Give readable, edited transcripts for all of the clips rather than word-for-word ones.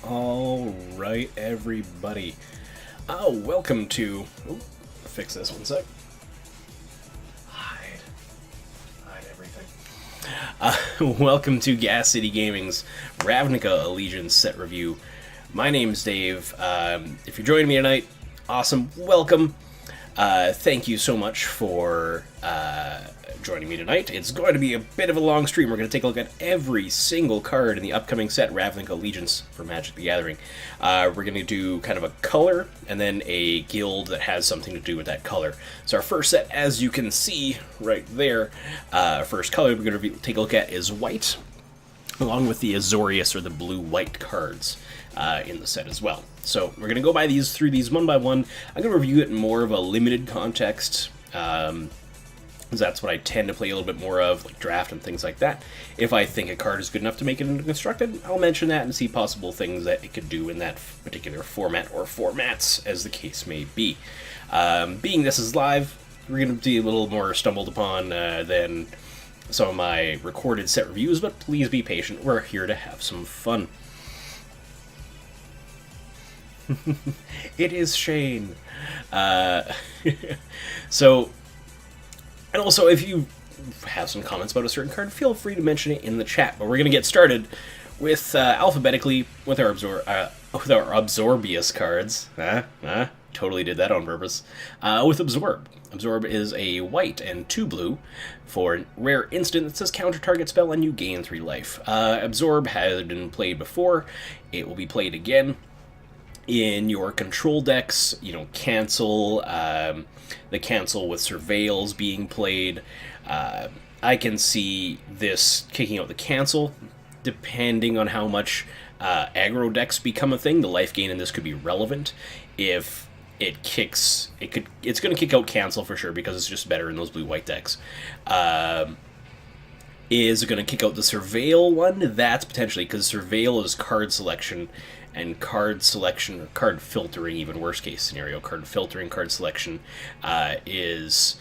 All right, everybody. Welcome to. Fix this one sec. Hide everything. Welcome to Gas City Gaming's Ravnica Allegiance set review. My name's Dave. If you're joining me tonight, awesome. Welcome. Thank you so much for joining me tonight. It's going to be a bit of a long stream. We're going to take a look at every single card in the upcoming set, Ravnica Allegiance for Magic the Gathering. We're going to do kind of a color and then a guild that has something to do with that color. So our first set, as you can see right there, first color we're going to take a look at is white, along with the Azorius or the blue-white cards in the set as well. So we're going to go through these one by one. I'm going to review it in more of a limited context, because that's what I tend to play a little bit more of, like draft and things like that. If I think a card is good enough to make it into constructed, I'll mention that and see possible things that it could do in that particular format or formats, as the case may be. Being this is live, we're going to be a little more stumbled upon than some of my recorded set reviews, but please be patient. We're here to have some fun. It is Shane. So, and also, if you have some comments about a certain card, feel free to mention it in the chat. But we're going to get started with alphabetically with our Absorbius cards. Totally did that on purpose. With Absorb. Absorb is a white and 2 blue for a rare instant that says counter target spell and you gain 3 life. Absorb has been played before. It will be played again. In your control decks, cancel, the cancel with Surveils being played. I can see this kicking out the cancel, depending on how much aggro decks become a thing. The life gain in this could be relevant. If it kicks, it's going to kick out cancel for sure, because it's just better in those blue-white decks. Is it going to kick out the Surveil one? That's potentially, because Surveil is card selection, and card selection, or card filtering, even worst case scenario, card filtering, card selection, is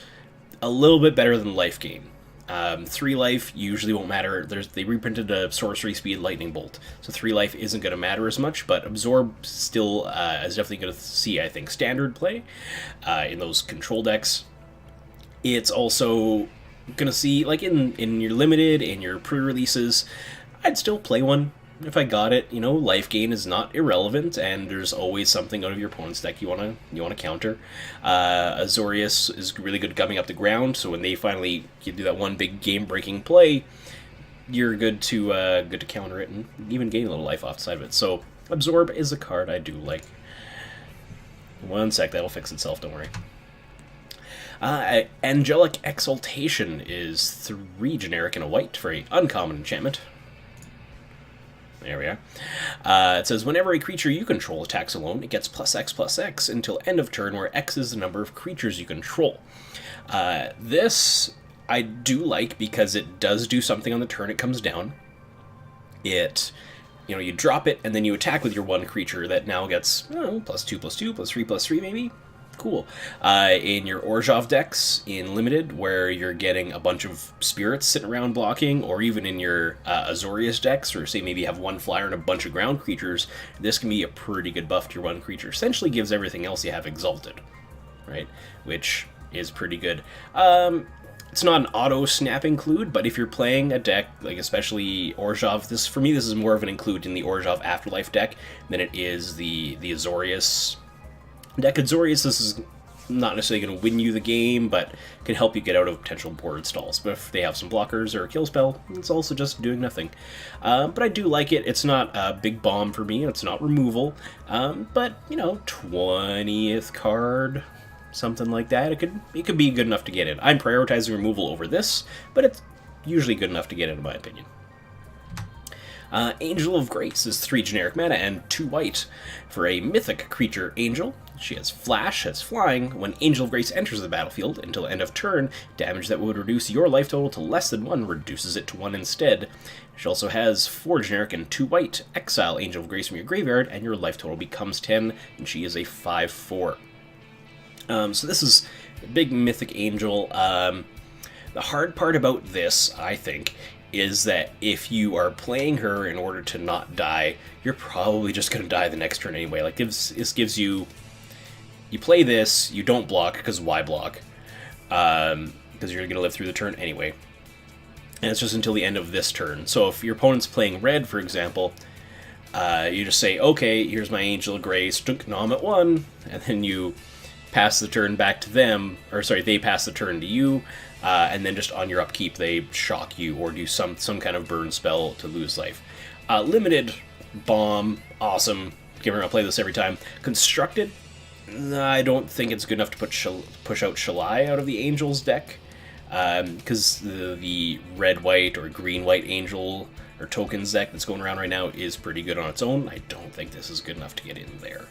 a little bit better than life gain. 3 life usually won't matter. They reprinted a sorcery speed lightning bolt, so 3 life isn't going to matter as much, but absorb still is definitely going to see, I think, standard play in those control decks. It's also going to see, like in your limited, in your pre-releases, I'd still play one if I got it. Life gain is not irrelevant, and there's always something out of your opponent's deck you want to counter. Azorius is really good gumming up the ground, so when they finally do that one big game-breaking play, you're good to counter it and even gain a little life off the side of it. So Absorb is a card I do like. One sec, that'll fix itself, don't worry. Angelic Exaltation is 3 generic and a white for a uncommon enchantment. There we are. It says, whenever a creature you control attacks alone, it gets +X/+X until end of turn, where X is the number of creatures you control. This I do like, because it does do something on the turn it comes down. You drop it, and then you attack with your one creature that now gets, +2/+2, +3/+3 maybe? Cool. In your Orzhov decks in Limited, where you're getting a bunch of spirits sitting around blocking, or even in your Azorius decks, or say maybe you have one flyer and a bunch of ground creatures, this can be a pretty good buff to your one creature. Essentially gives everything else you have exalted, right? Which is pretty good. It's not an auto-snap include, but if you're playing a deck, like especially Orzhov, for me this is more of an include in the Orzhov Afterlife deck than it is the Azorius deck. Azorius, this is not necessarily going to win you the game, but can help you get out of potential board stalls. But if they have some blockers or a kill spell, it's also just doing nothing. But I do like it. It's not a big bomb for me. It's not removal. But, 20th card, something like that. It could be good enough to get in. I'm prioritizing removal over this, but it's usually good enough to get in my opinion. Angel of Grace is 3 generic mana and 2 white for a mythic creature angel. She has Flash, has Flying. When Angel of Grace enters the battlefield until end of turn, damage that would reduce your life total to less than 1 reduces it to 1 instead. She also has 4 generic and 2 white. Exile Angel of Grace from your graveyard, and your life total becomes 10, and she is a 5/4. So this is a big mythic angel. The hard part about this, I think, is that if you are playing her in order to not die, you're probably just going to die the next turn anyway. Like, this gives you... You play this, you don't block, because why block? Because you're going to live through the turn anyway. And it's just until the end of this turn. So if your opponent's playing red, for example, you just say, okay, here's my Angel of Grace, no, I'm at 1, and then you pass the turn back to them, or sorry, they pass the turn to you, and then just on your upkeep they shock you or do some kind of burn spell to lose life. Limited, bomb, awesome, I'll play this every time. Constructed, I don't think it's good enough to push out Shalai out of the Angels deck, because the red-white or green-white Angel or tokens deck that's going around right now is pretty good on its own. I don't think this is good enough to get in there.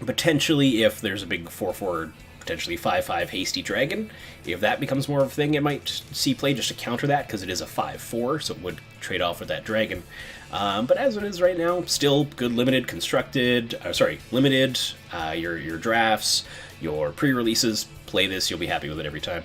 Potentially, if there's a big 4/4, potentially 5/5 hasty dragon, if that becomes more of a thing, it might see play just to counter that, because it is a 5/4, so it would trade off with that dragon. But as it is right now, still good limited, constructed, limited, your drafts, your pre-releases, play this, you'll be happy with it every time.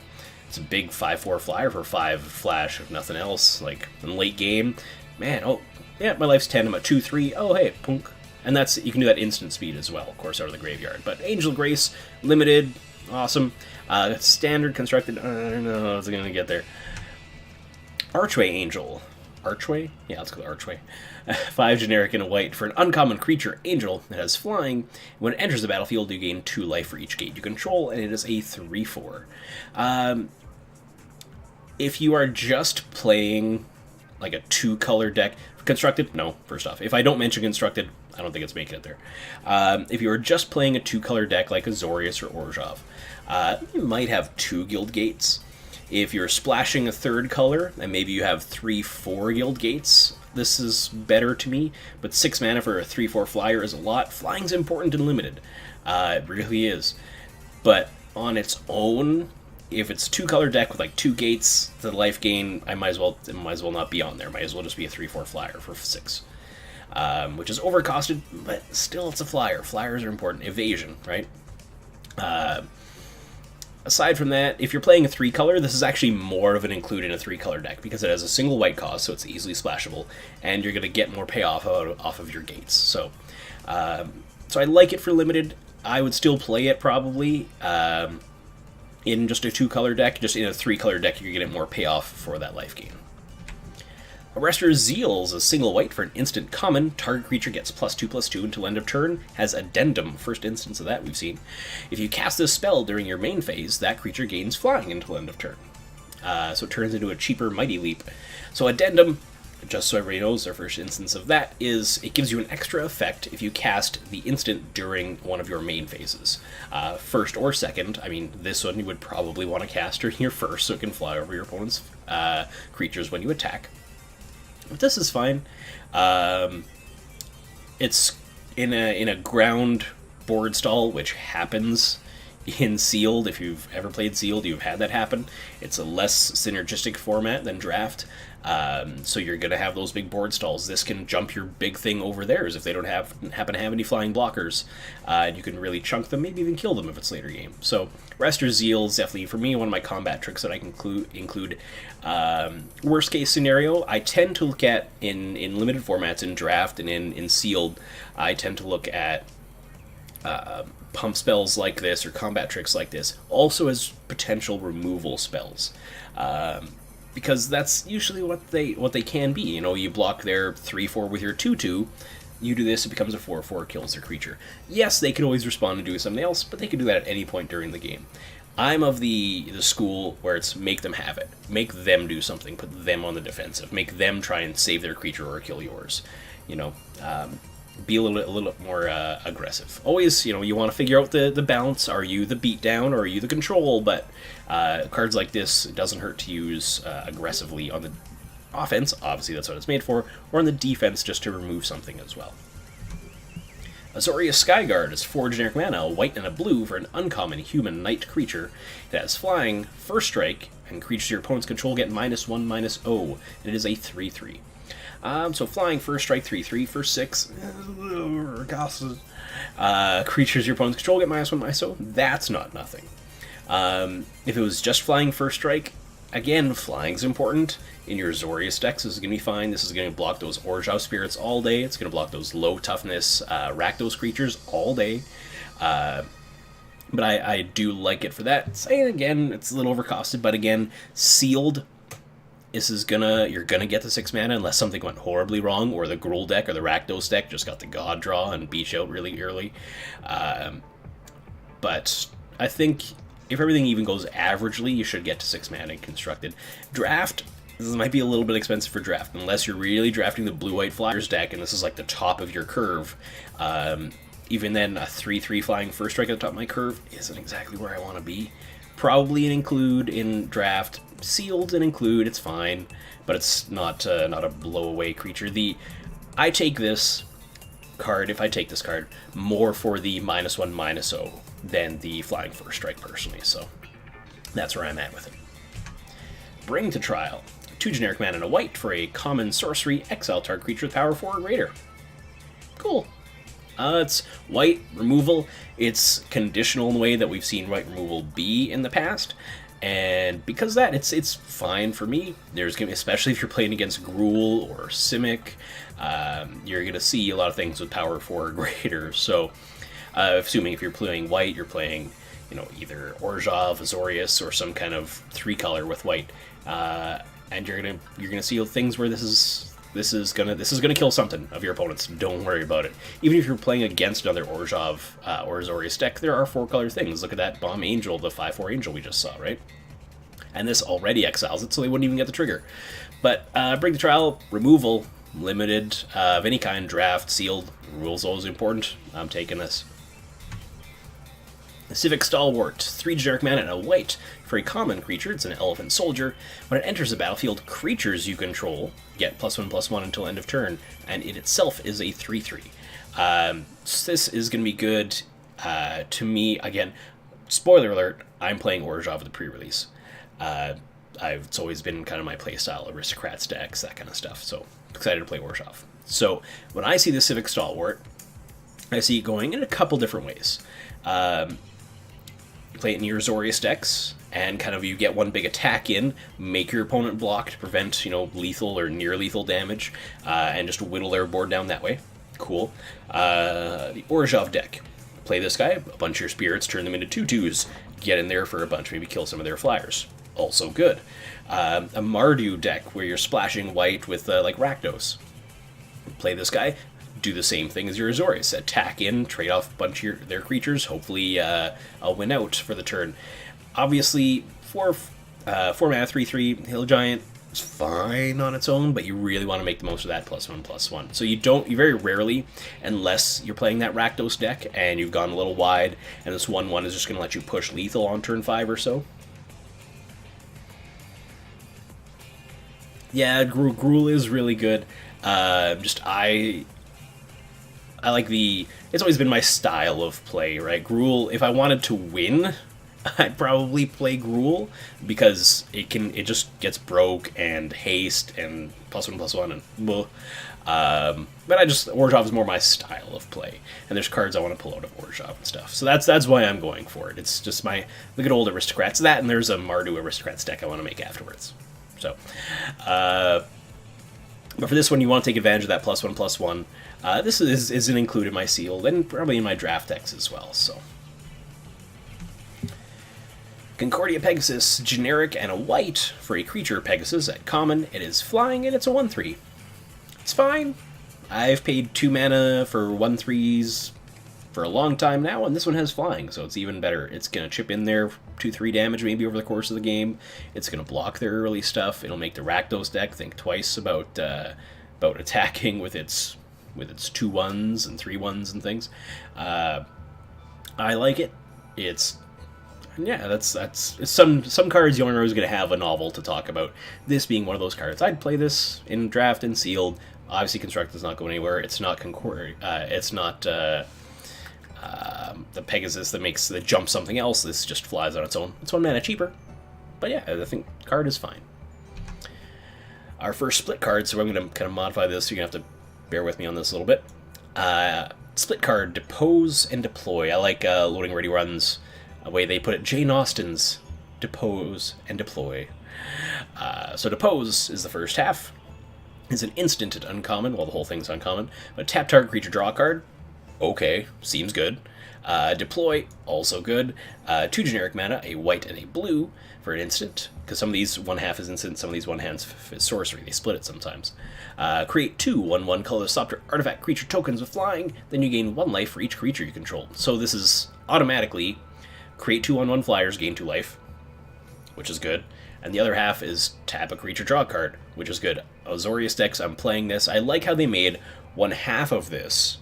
It's a big 5/4 flyer for 5 flash, if nothing else. Like, in late game, man, oh, yeah, my life's 10, I'm at 2/3, oh, hey, punk. And that's, you can do that instant speed as well, of course, out of the graveyard. But Angel of Grace, limited, awesome. Standard, constructed, I don't know how it's going to get there. Archway Angel. Archway? Yeah, let's go with Archway. 5 generic and a white for an uncommon creature, Angel, that has flying. When it enters the battlefield, you gain 2 life for each gate you control, and it is a 3/4. If you are just playing like a 2-color deck, constructed, no, first off. If I don't mention constructed, I don't think it's making it there. If you are just playing a 2-color deck like Azorius or Orzhov, you might have 2 guild gates. If you're splashing a 3rd color, and maybe you have 3/4 guild gates, this is better to me, but 6 mana for a 3/4 flyer is a lot. Flying's important and limited. It really is. But on its own, if it's 2-color deck with like 2 gates, the life gain, it might as well not be on there. Might as well just be a 3/4 flyer for 6. Which is overcosted, but still it's a flyer. Flyers are important. Evasion, right? Aside from that, if you're playing a 3-color, this is actually more of an include in a 3-color deck, because it has a single white cost, so it's easily splashable, and you're going to get more payoff off of your gates. So I like it for limited. I would still play it probably in just a 2-color deck. Just in a 3-color deck, you're going to get more payoff for that life gain. Arrester's Zeal is a single white for an instant common. Target creature gets +2/+2 until end of turn. Has Addendum, first instance of that we've seen. If you cast this spell during your main phase, that creature gains flying until end of turn. So it turns into a cheaper Mighty Leap. So Addendum, just so everybody knows, our first instance of that is it gives you an extra effect if you cast the instant during one of your main phases. First or second, I mean, this one you would probably want to cast during your first, so it can fly over your opponent's creatures when you attack. But this is fine. It's in a ground board stall, which happens in Sealed. If you've ever played Sealed, you've had that happen. It's a less synergistic format than Draft, so you're going to have those big board stalls. This can jump your big thing over theirs if they don't happen to have any flying blockers. You can really chunk them, maybe even kill them if it's later game. So Rester's Zeal is definitely, for me, one of my combat tricks that I can include. Worst case scenario, I tend to look at, in limited formats, in Draft and in Sealed, I tend to look at pump spells like this or combat tricks like this also as potential removal spells, because that's usually what they can be. You know, you block their 3/4 with your 2/2, you do this, it becomes a 4/4, kills their creature. Yes, they can always respond and do something else, but they can do that at any point during the game. I'm of the school where it's make them have it, make them do something, put them on the defensive, make them try and save their creature or kill yours. You know, be a little bit more aggressive. Always, you know, you want to figure out the balance. Are you the beatdown or are you the control? But cards like this, it doesn't hurt to use aggressively on the offense. Obviously, that's what it's made for. Or on the defense, just to remove something as well. Azorius Skyguard is 4 generic mana, a white and a blue for an uncommon human knight creature. It has flying, first strike, and creatures your opponent's control get -1/-0. And it is a 3/3. So flying, first strike, 3/3, first 6. Creatures your opponent's control get -1/-0. That's not nothing. If it was just flying first strike, Again, flying's important. In your Azorius decks, this is going to be fine. This is going to block those Orjav spirits all day. It's going to block those low toughness Rakdos creatures all day. But I do like it for that. Saying again, it's a little overcosted, but again, sealed. You're gonna get the 6 mana unless something went horribly wrong, or the Gruul deck or the Rakdos deck just got the God draw and beat you out really early. But I think if everything even goes averagely, you should get to 6 mana in Constructed. Draft, this might be a little bit expensive for draft, unless you're really drafting the Blue-White Flyers deck, and this is like the top of your curve. Even then, a 3/3 flying first strike at the top of my curve isn't exactly where I want to be. Probably an include in draft. Sealed and include, it's fine, but it's not a blow-away creature. I take this card, if I take this card, more for the -1/-0 than the flying first strike, personally, so that's where I'm at with it. Bring to Trial. 2 generic mana and a white for a common sorcery, exile target creature with power 4 or greater. Cool. It's white removal. It's conditional in the way that we've seen white removal be in the past, and because of that, it's fine for me. There's gonna be, especially if you're playing against Gruul or Simic, you're gonna see a lot of things with power 4 or greater. So, assuming if you're playing white, you're playing, either Orjav, Azorius, or some kind of 3-color with white, and you're gonna see things where this is gonna kill something of your opponents. Don't worry about it. Even if you're playing against another Orjav or Azorius deck, there are 4-color things. Look at that Bomb Angel, the 5/4 Angel we just saw, right? And this already exiles it, so they wouldn't even get the trigger. But Bring the Trial, removal, limited of any kind, draft, sealed. Rules always important. I'm taking this. The Civic Stalwart, 3 generic mana and a white for a common creature. It's an elephant soldier. When it enters the battlefield, creatures you control get +1/+1 until end of turn, and it itself is a 3/3. So this is going to be good to me. Again, spoiler alert, I'm playing Orjav with the pre-release. It's always been kind of my playstyle, Aristocrats decks, that kind of stuff, so excited to play Orjav. So when I see the Civic Stalwart, I see it going in a couple different ways. Play it in your Azorius decks, and kind of you get one big attack in, make your opponent block to prevent, lethal or near lethal damage, and just whittle their board down that way. Cool. The Orjav deck. Play this guy, a bunch of your spirits, turn them into 2/2s, get in there for a bunch, maybe kill some of their flyers. Also good. A Mardu deck, where you're splashing white with, like Rakdos. Play this guy, do the same thing as your Azorius. Attack in, trade off a bunch of their creatures, hopefully I'll win out for the turn. Obviously, 4 mana 3/3 Hill Giant is fine on its own, but you really want to make the most of that +1/+1. So you very rarely, unless you're playing that Rakdos deck and you've gone a little wide, and this 1/1 is just going to let you push lethal on turn 5 or so. Yeah, Gruul is really good. I like it's always been my style of play, right? Gruul, if I wanted to win, I'd probably play Gruul, because it just gets broke and haste and +1/+1 and blah. But Orjav is more my style of play, and there's cards I want to pull out of Orjav and stuff. So that's why I'm going for it. It's just my look at old Aristocrats, that, and there's a Mardu Aristocrats deck I want to make afterwards. So, but for this one, you want to take advantage of that +1/+1. This isn't included in my sealed, and probably in my draft decks as well, so. Concordia Pegasus, generic and a white for a creature Pegasus at common. It is flying, and it's a 1/3. It's fine. I've paid 2 mana for 1/3s for a long time now, and this one has flying, so it's even better. It's going to chip in there 2-3 damage maybe over the course of the game. It's going to block their early stuff. It'll make the Rakdos deck think twice about attacking with its 2/1s and 3/1s and things. I like it. It's some cards you aren't always going to have a novel to talk about. This being one of those cards. I'd play this in draft and sealed. Obviously, Construct does not go anywhere. It's not it's not the Pegasus that jumps something else. This just flies on its own. It's 1 mana cheaper, but yeah, I think card is fine. Our first split card, so I'm going to kind of modify this, so you're going to have to bear with me on this a little bit. Split card, Depose and Deploy. I like Loading Ready runs, a way they put it, Jane Austen's Depose and Deploy. So Depose is the first half. It's an instant at uncommon, well, the whole thing's uncommon. But tap target creature, draw a card. Okay, seems good. Deploy, also good. 2 generic mana, a white and a blue for an instant, because some of these 1/2 is instant, some of these 1/2 is sorcery. They split it sometimes. Create 2 1/1 colorless Thopter artifact creature tokens with flying, then you gain 1 life for each creature you control. So this is automatically create 2 1/1 flyers, gain 2 life, which is good. And the other half is tap a creature, draw a card, which is good. Azorius decks, I'm playing this. I like how they made 1/2 of this,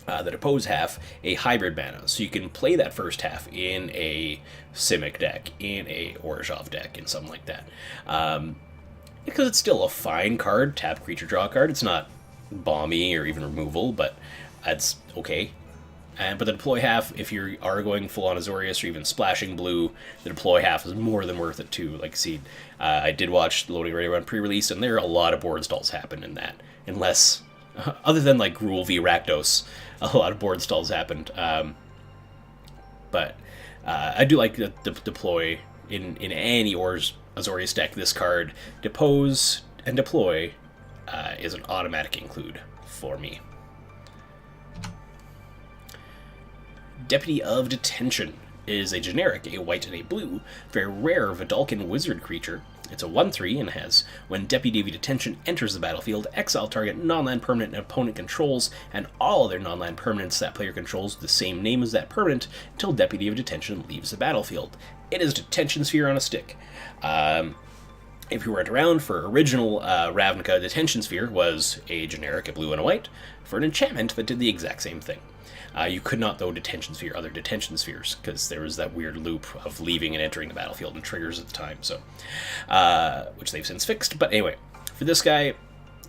the Depose half, a hybrid mana. So you can play that first half in a Simic deck, in a Orzhov deck, and something like that. Because it's still a fine card, tap creature, draw a card. It's not bomby or even removal, but it's okay. But the deploy half, if you are going full on Azorius or even splashing blue, the deploy half is more than worth it too. Like, see, I did watch the Loading Ready Run pre-release, and there are a lot of board stalls happen in that. Unless, other than like Gruul v Rakdos, a lot of board stalls happened. But I do like the deploy in any Azorius deck. This card, Depose and Deploy, is an automatic include for me. Deputy of Detention is a generic, a white and a blue, very rare Vidalcan wizard creature. It's a 1/3 and has, when Deputy of Detention enters the battlefield, exile target non-land permanent an opponent controls, and all other non-land permanents that player controls with the same name as that permanent until Deputy of Detention leaves the battlefield. It is Detention Sphere on a stick. If you weren't around, for original Ravnica, Detention Sphere was a generic, a blue and a white, for an enchantment that did the exact same thing. You could not, though, Detention Sphere other Detention Spheres, because there was that weird loop of leaving and entering the battlefield and triggers at the time, so which they've since fixed. But anyway, for this guy,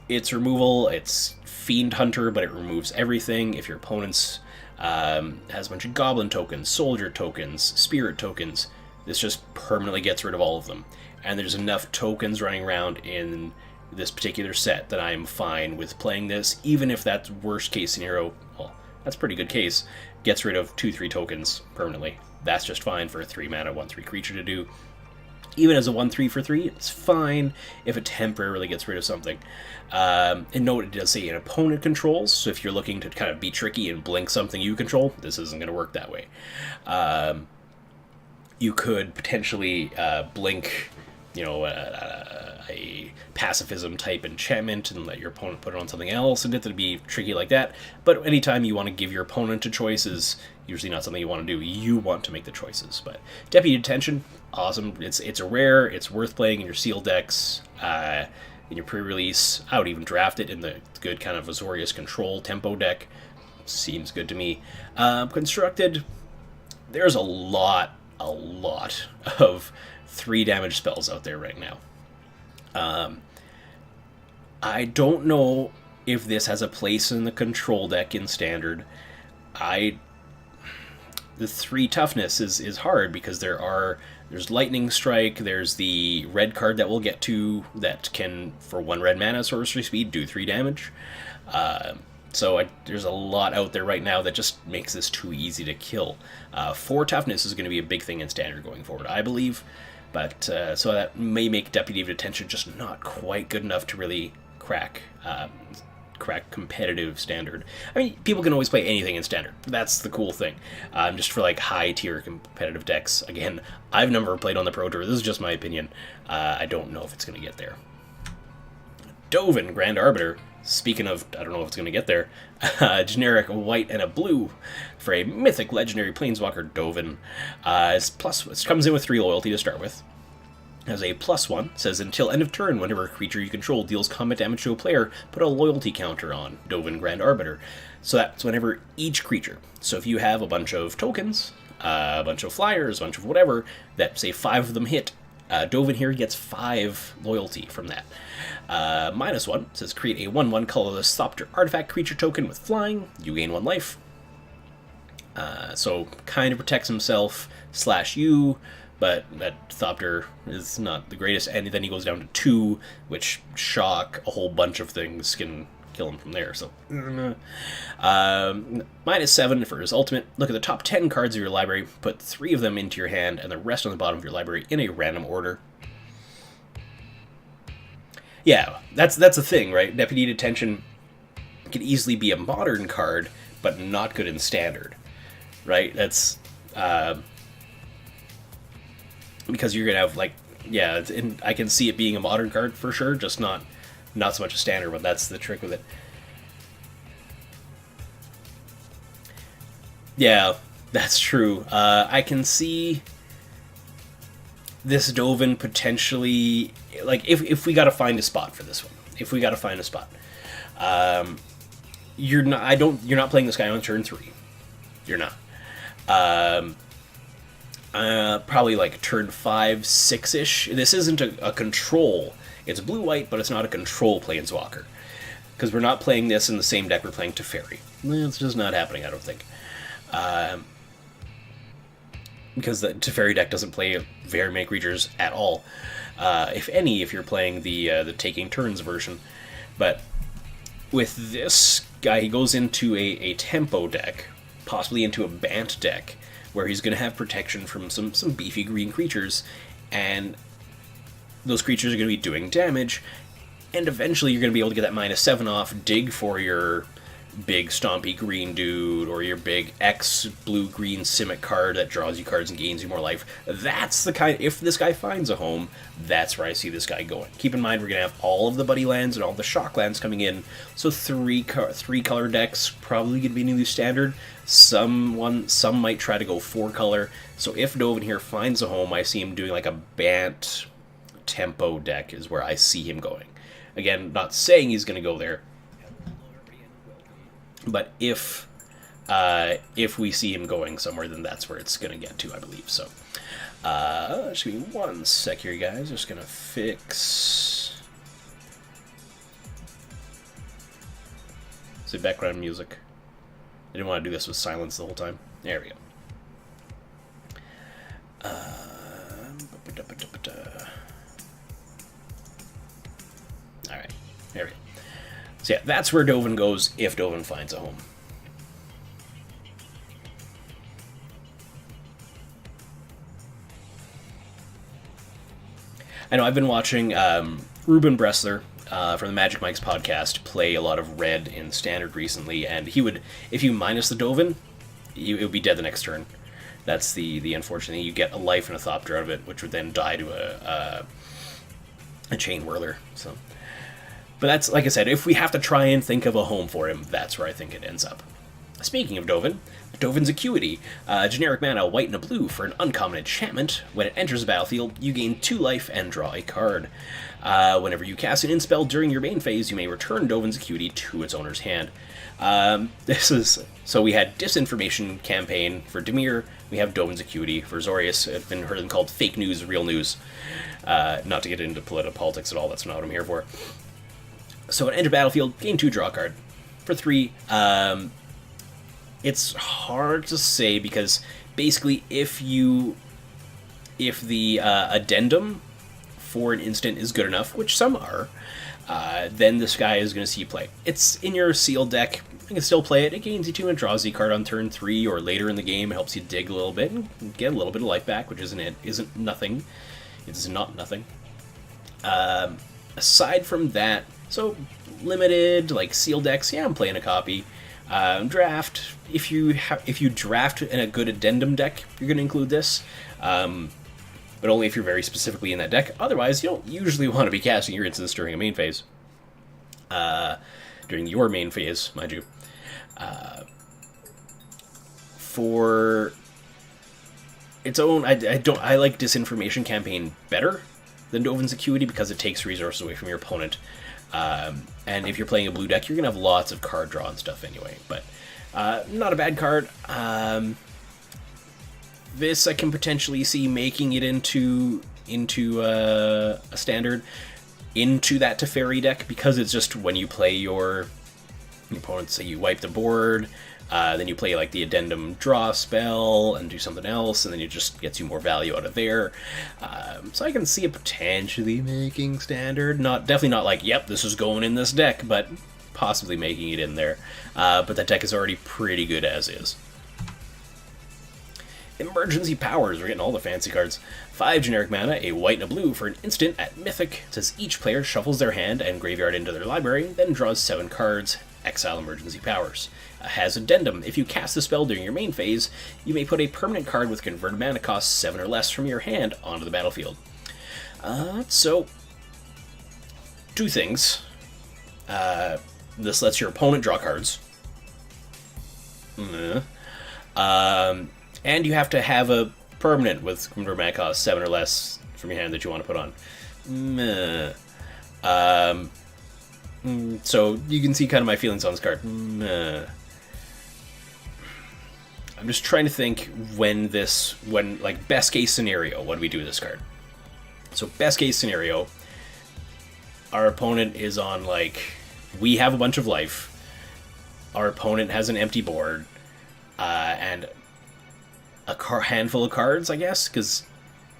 it's removal, it's Fiend Hunter, but it removes everything. If your opponent's has a bunch of Goblin tokens, Soldier tokens, Spirit tokens, this just permanently gets rid of all of them. And there's enough tokens running around in this particular set that I'm fine with playing this, even if that worst case scenario, well, that's a pretty good case, gets rid of 2/3 tokens permanently. That's just fine for a 3 mana 1/3 creature to do. Even as a 1/3 for 3, it's fine if it temporarily gets rid of something. And note it does say an opponent controls, so if you're looking to kind of be tricky and blink something you control, this isn't going to work that way. You could potentially blink, a pacifism type enchantment and let your opponent put it on something else, and it'd be tricky like that. But anytime you want to give your opponent a choice is usually not something you want to do. You want to make the choices. But Deputy Detention, awesome. It's a rare. It's worth playing in your sealed decks. In your pre-release, I would even draft it in the good kind of Azorius control tempo deck. Seems good to me. Constructed, there's a lot of 3 damage spells out there right now. I don't know if this has a place in the control deck in Standard. The 3 toughness is hard because there's Lightning Strike, there's the red card that we'll get to that can, for 1 red mana sorcery speed, do 3 damage. There's a lot out there right now that just makes this too easy to kill. 4 toughness is going to be a big thing in Standard going forward, I believe. But so that may make Deputy of Detention just not quite good enough to really crack competitive Standard. I mean, people can always play anything in Standard. That's the cool thing. Just for like high tier competitive decks. Again, I've never played on the Pro Tour. This is just my opinion. I don't know if it's going to get there. Dovin, Grand Arbiter. Speaking of, I don't know if it's going to get there, generic white and a blue for a mythic legendary planeswalker Dovin. It comes in with 3 loyalty to start with. Has a +1, says until end of turn, whenever a creature you control deals combat damage to a player, put a loyalty counter on Dovin Grand Arbiter. So that's whenever each creature. So if you have a bunch of tokens, a bunch of flyers, a bunch of whatever, that say 5 of them hit, Dovin here gets 5 loyalty from that. -1 says create a 1/1 colorless Thopter artifact creature token with flying. You gain 1 life. So kind of protects himself / you, but that Thopter is not the greatest. And then he goes down to 2, which shock a whole bunch of things can kill him from there. So -7 for his ultimate. Look at the top 10 cards of your library. Put 3 of them into your hand and the rest on the bottom of your library in a random order. Yeah, that's the thing, right? Deputy Detention could easily be a modern card, but not good in Standard, right? That's because you're gonna have like, yeah, I can see it being a modern card for sure, just not so much a Standard. But that's the trick with it. Yeah, that's true. I can see this Dovin potentially, like, if we got to find a spot for this one. If we got to find a spot, you're not playing this guy on turn 3. You're not. Probably like turn 5, 6-ish. This isn't a control. It's blue-white, but it's not a control Planeswalker. Because we're not playing this in the same deck we're playing Teferi. It's just not happening, I don't think. Because the Teferi deck doesn't play very many creatures at all. If any, if you're playing the Taking Turns version. But with this guy, he goes into a tempo deck, possibly into a Bant deck, where he's going to have protection from some beefy green creatures, and those creatures are going to be doing damage, and eventually you're going to be able to get that -7 off, dig for your big stompy green dude, or your big X blue-green Simic card that draws you cards and gains you more life. That's the kind, if this guy finds a home, that's where I see this guy going. Keep in mind, we're going to have all of the Buddy lands and all the Shock lands coming in, so three color decks probably going to be new Standard. Some might try to go 4 color, so if Dovin here finds a home, I see him doing like a Bant tempo deck is where I see him going. Again, not saying he's going to go there, but if we see him going somewhere, then that's where it's going to get to, I believe. So, just give me 1 sec here, guys. Just going to fix the background music. I didn't want to do this with silence the whole time. There we go. Alright, there we go. So yeah, that's where Dovin goes if Dovin finds a home. I know I've been watching Ruben Bressler from the Magic Mike's podcast play a lot of red in Standard recently, and he would, if you minus the Dovin, it would be dead the next turn. That's the unfortunate thing. You get a life and a Thopter out of it, which would then die to a Chain Whirler. So, but that's, like I said, if we have to try and think of a home for him, that's where I think it ends up. Speaking of Dovin, Dovin's Acuity. Generic mana, white and a blue for an uncommon enchantment. When it enters the battlefield, you gain 2 life and draw a card. Whenever you cast an in-spell during your main phase, you may return Dovin's Acuity to its owner's hand. So we had Disinformation Campaign for Dimir, we have Dovin's Acuity for Azorius. I've been heard them called fake news, real news. Not to get into political politics at all, that's not what I'm here for. So at enter battlefield, gain 2, draw a card. For 3, it's hard to say because basically if the addendum for an instant is good enough, which some are, then this guy is going to see you play. It's in your sealed deck. You can still play it. It gains you 2 and draws you a card on turn 3 or later in the game. It helps you dig a little bit and get a little bit of life back, which isn't nothing. It's not nothing. Aside from that, so limited, like sealed decks, yeah, I'm playing a copy. Draft, if you draft in a good addendum deck, you're going to include this. But only if you're very specifically in that deck. Otherwise, you don't usually want to be casting your instants during a main phase. During your main phase, mind you. For its own, I like Disinformation Campaign better than Dovin's Acuity because it takes resources away from your opponent. And if you're playing a blue deck, you're going to have lots of card draw and stuff anyway. But not a bad card. This I can potentially see making it into a Standard, into that Teferi deck, because it's just when you play your opponent, say you wipe the board, then you play like the addendum draw spell and do something else, and then it just gets you more value out of there. So I can see it potentially making Standard. Definitely not like, yep, this is going in this deck, but possibly making it in there. But that deck is already pretty good as is. Emergency powers. We're getting all the fancy cards. 5 generic mana, a white and a blue for an instant at Mythic. It says each player shuffles their hand and graveyard into their library, then draws 7 cards. Exile emergency powers. Has addendum. If you cast the spell during your main phase, you may put a permanent card with converted mana cost 7 or less from your hand onto the battlefield. So, 2 things. This lets your opponent draw cards. And you have to have a permanent with converted mana cost 7 or less from your hand that you want to put on. So you can see kind of my feelings on this card. I'm just trying to think when like, best case scenario, what do we do with this card? So best case scenario, our opponent is on, like, we have a bunch of life, our opponent has an empty board, and a handful of cards, I guess, because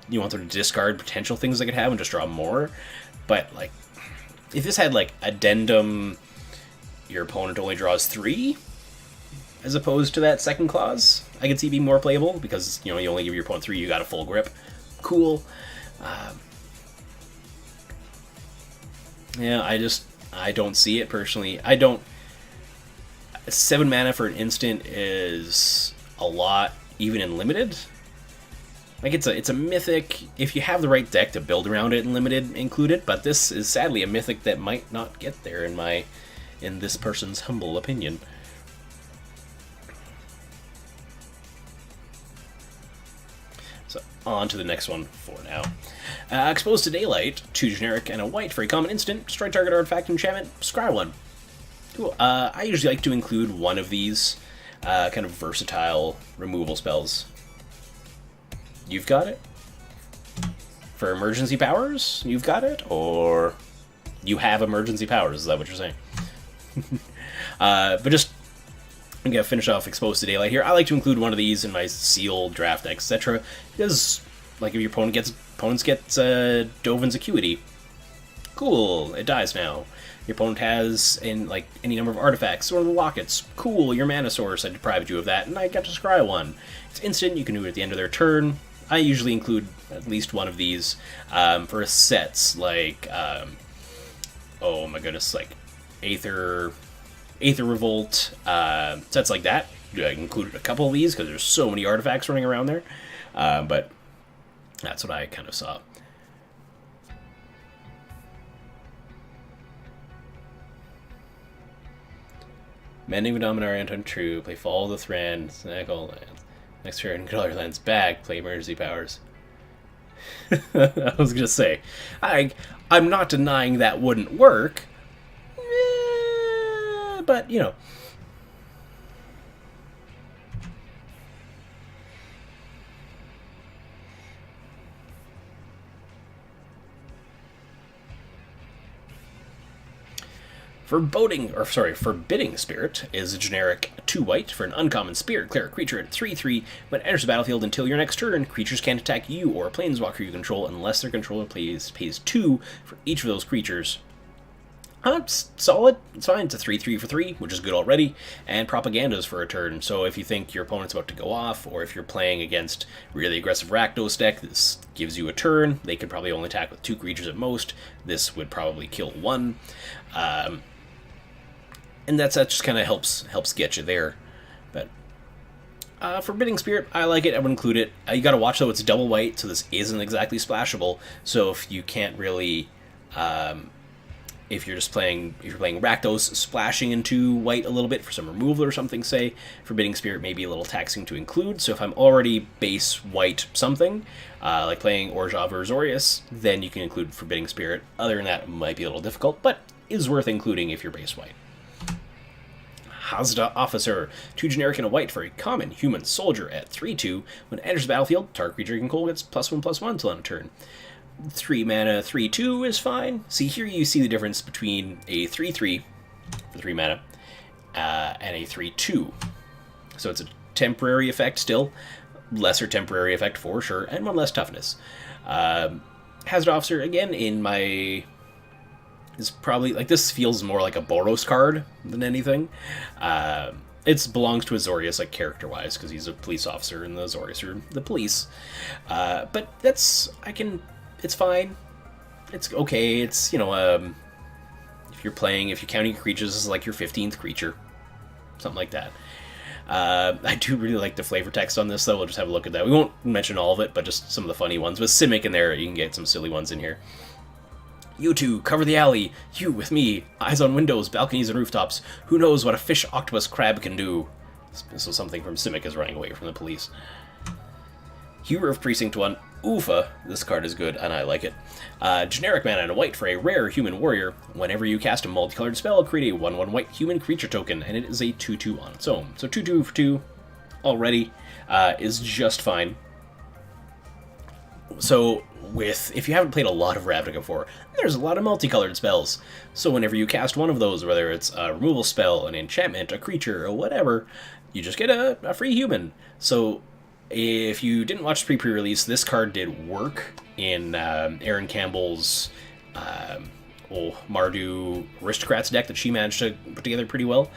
you want them to discard potential things they could have and just draw more. But, like, if this had, like, addendum, your opponent only draws 3, as opposed to that second clause, I could see being more playable, because, you know, you only give your opponent 3, you got a full grip. Cool. Yeah, I don't see it, personally. 7 mana for an instant is a lot, even in limited. Like, it's a mythic, if you have the right deck to build around it in limited, include it, but this is sadly a mythic that might not get there in this person's humble opinion. So, on to the next one for now. Exposed to Daylight, 2 generic and a white for a common instant, destroy target artifact enchantment, scry 1. Cool. I usually like to include one of these kind of versatile removal spells. You've got it? For emergency powers, you've got it? Or you have emergency powers, is that what you're saying? But just, I'm going to finish off Exposed to Daylight here. I like to include one of these in my sealed draft deck, etc. Because, like, if your opponents get Dovin's Acuity, cool, it dies now. Your opponent has, like, any number of artifacts, or the lockets, cool, your mana source, I deprived you of that, and I got to scry 1. It's instant, you can do it at the end of their turn. I usually include at least one of these for sets, like, oh my goodness, like, Aether Revolt, sets like that. I included a couple of these, because there's so many artifacts running around there, but that's what I kind of saw. Mending Dominaria and Untrue, play Fall of the Thran, snack all lands. Next turn, get all your lands back, play Emergency Powers. I was gonna say, I'm not denying that wouldn't work, but, you know. Forbidding Spirit is a generic 2 white for an uncommon spirit cleric creature at 3/3. When it enters the battlefield until your next turn, creatures can't attack you or a planeswalker you control unless their controller pays 2 for each of those creatures. It's solid. It's fine. It's a 3/3 for 3, which is good already, and propagandas for a turn. So if you think your opponent's about to go off, or if you're playing against really aggressive Rakdos deck, this gives you a turn. They could probably only attack with 2 creatures at most. This would probably kill 1. And that just kind of helps get you there. But Forbidding Spirit, I like it. I would include it. You got to watch though; it's double white, so this isn't exactly splashable. So if you can't really, if you're playing Rakdos, splashing into white a little bit for some removal or something, say, Forbidding Spirit may be a little taxing to include. So if I'm already base white something, like playing Ravnica Azorius, then you can include Forbidding Spirit. Other than that, it might be a little difficult, but is worth including if you're base white. Hazda Officer, 2 generic and a white for a common human soldier at 3/2. When it enters the battlefield, target creature you control gets +1/+1 until end of turn. 3 mana, 3/2 is fine. See, here you see the difference between a 3/3 for 3 mana and a 3/2. So it's a temporary effect still, lesser temporary effect for sure, and 1 less toughness. Hazard Officer, again, in my... is probably, like, this feels more like a Boros card than anything. It belongs to Azorius, like, character-wise, because he's a police officer, and the Azorius are the police. But that's... It's fine. It's okay. It's, you know, if you're counting creatures, this is like your 15th creature. Something like that. I do really like the flavor text on this, though. We'll just have a look at that. We won't mention all of it, but just some of the funny ones. With Simic in there, you can get some silly ones in here. You two, cover the alley. You with me. Eyes on windows, balconies, and rooftops. Who knows what a fish, octopus, crab can do? So something from Simic is running away from the police. Hero of Precinct 1. Oofa. This card is good, and I like it. Generic mana and a white for a rare human warrior. Whenever you cast a multicolored spell, create a 1/1 white human creature token, and it is a 2/2 on its own. So 2/2 for 2 already is just fine. So if you haven't played a lot of Ravnica before, there's a lot of multicolored spells. So whenever you cast one of those, whether it's a removal spell, an enchantment, a creature, or whatever, you just get a free human. So if you didn't watch the pre-release, this card did work in Erin Campbell's Mardu Aristocrats deck that she managed to put together pretty well.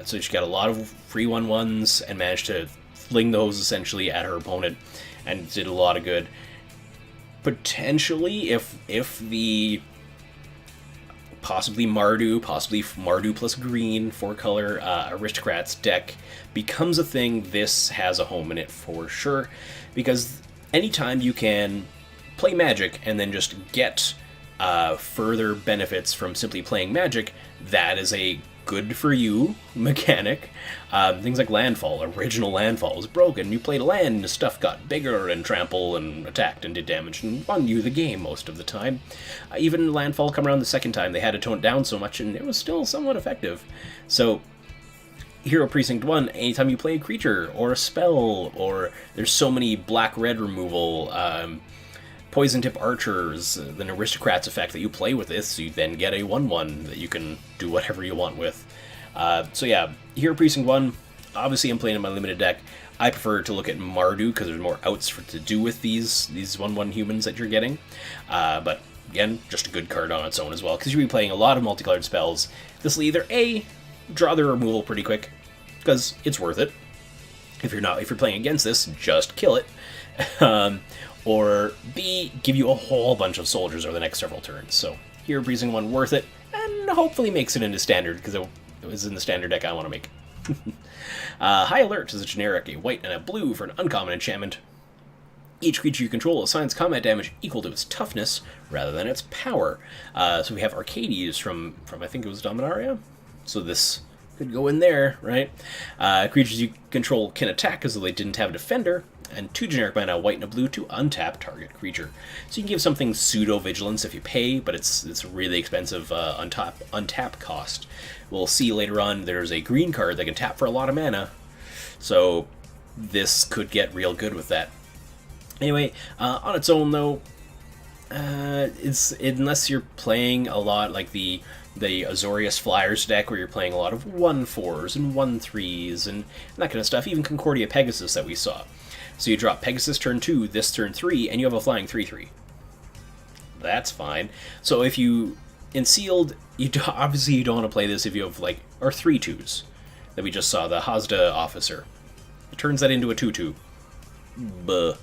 So she got a lot of free 1/1s and managed to fling those essentially at her opponent and did a lot of good. Potentially, if the possibly Mardu plus green 4-color Aristocrats deck becomes a thing, this has a home in it for sure. Because anytime you can play Magic and then just get further benefits from simply playing Magic, that is a good for you mechanic. Things like Landfall, original Landfall was broken. You played a land and the stuff got bigger and trample and attacked and did damage and won you the game most of the time. Even Landfall come around the second time, they had to tone it down so much and it was still somewhat effective. So Hero Precinct 1, anytime you play a creature or a spell, or there's so many black-red removal, Poison Tip Archers, the Aristocrats effect that you play with this, you then get a 1/1 that you can do whatever you want with. So yeah, Hero Precinct 1, obviously I'm playing in my limited deck. I prefer to look at Mardu because there's more outs to do with these 1/1 humans that you're getting. But again, just a good card on its own as well, because you'll be playing a lot of multicolored spells. This will either A, draw the removal pretty quick, because it's worth it. If you're playing against this, just kill it. Or B, give you a whole bunch of soldiers over the next several turns. So Hero Precinct 1 worth it, and hopefully makes it into standard, because it was in the standard deck I want to make. High Alert is a generic, a white and a blue for an uncommon enchantment. Each creature you control assigns combat damage equal to its toughness rather than its power. So we have Arcades from I think it was Dominaria. So this could go in there, right? Creatures you control can attack as though they didn't have a defender, and 2 generic mana, white and a blue, to untap target creature. So you can give something pseudo-vigilance if you pay, but it's a really expensive untap cost. We'll see later on there's a green card that can tap for a lot of mana, so this could get real good with that. Anyway, on its own though, unless you're playing a lot like the Azorius Flyers deck, where you're playing a lot of 1/4s and 1/3s and that kind of stuff, even Concordia Pegasus that we saw. So you drop Pegasus turn 2, this turn 3, and you have a flying 3/3. That's fine. So if you, in Sealed, obviously you don't want to play this if you have, or 3/2s that we just saw, the Hazda Officer. It turns that into a 2/2. Buh.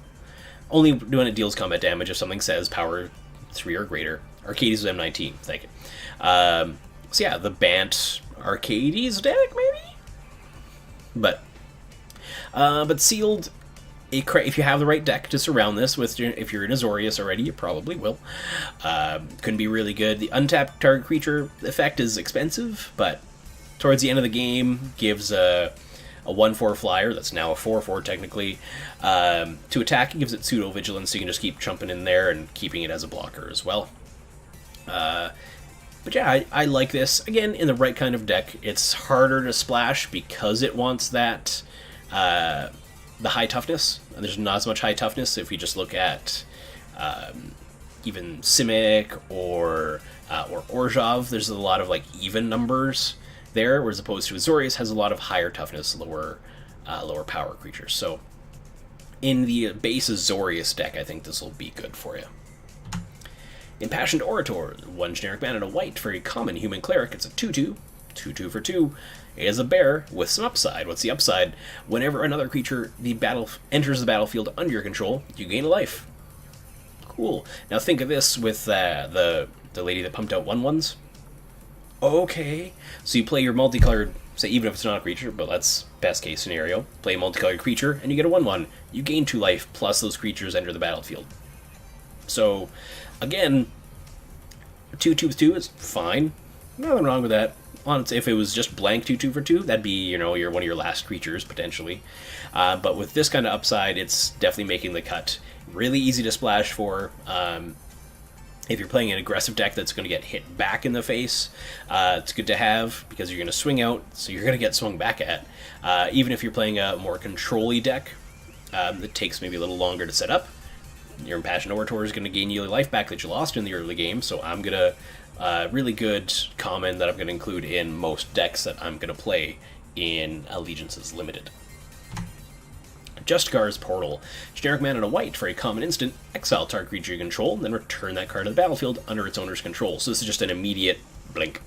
Only when it deals combat damage if something says power 3 or greater. Arcades is M19, thank you. So yeah, the Bant Arcades deck, maybe? But Sealed, if you have the right deck to surround this with, if you're in Azorius already, you probably will. Can be really good. The untapped target creature effect is expensive, but towards the end of the game gives a 1/4 flyer, that's now a 4/4 technically, to attack. It gives it pseudo-vigilance, so you can just keep jumping in there and keeping it as a blocker as well. But yeah, I like this. Again, in the right kind of deck. It's harder to splash because it wants that, the high toughness. And there's not as much high toughness if you just look at even Simic or Orzhov. There's a lot of even numbers there, whereas opposed to Azorius has a lot of higher toughness, lower power creatures. So in the base Azorius deck, I think this will be good for you. Impassioned Orator, 1 generic mana and a white for a common human cleric. It's a 2/2, 2/2 for 2. It is a bear with some upside. What's the upside? Whenever another creature enters the battlefield under your control, you gain a life. Cool. Now think of this with the lady that pumped out 1/1s. Okay. So you play your multicolored, say even if it's not a creature, but that's best case scenario. Play a multicolored creature, and you get a 1/1. You gain 2 life, plus those creatures enter the battlefield. So, again, 2/2 with 2 is fine. Nothing wrong with that. If it was just blank 2/2 for 2, that'd be, one of your last creatures, potentially. But with this kind of upside, it's definitely making the cut. Really easy to splash for. If you're playing an aggressive deck that's going to get hit back in the face, it's good to have because you're going to swing out, so you're going to get swung back at. Even if you're playing a more control-y deck that takes maybe a little longer to set up, your Impassioned Orator is going to gain you life back that you lost in the early game, so I'm going to really good common that I'm going to include in most decks that I'm going to play in Allegiances Limited. Justicar's Portal. Generic mana and a white for a common instant. Exile target creature you control, and then return that card to the battlefield under its owner's control. So this is just an immediate blink.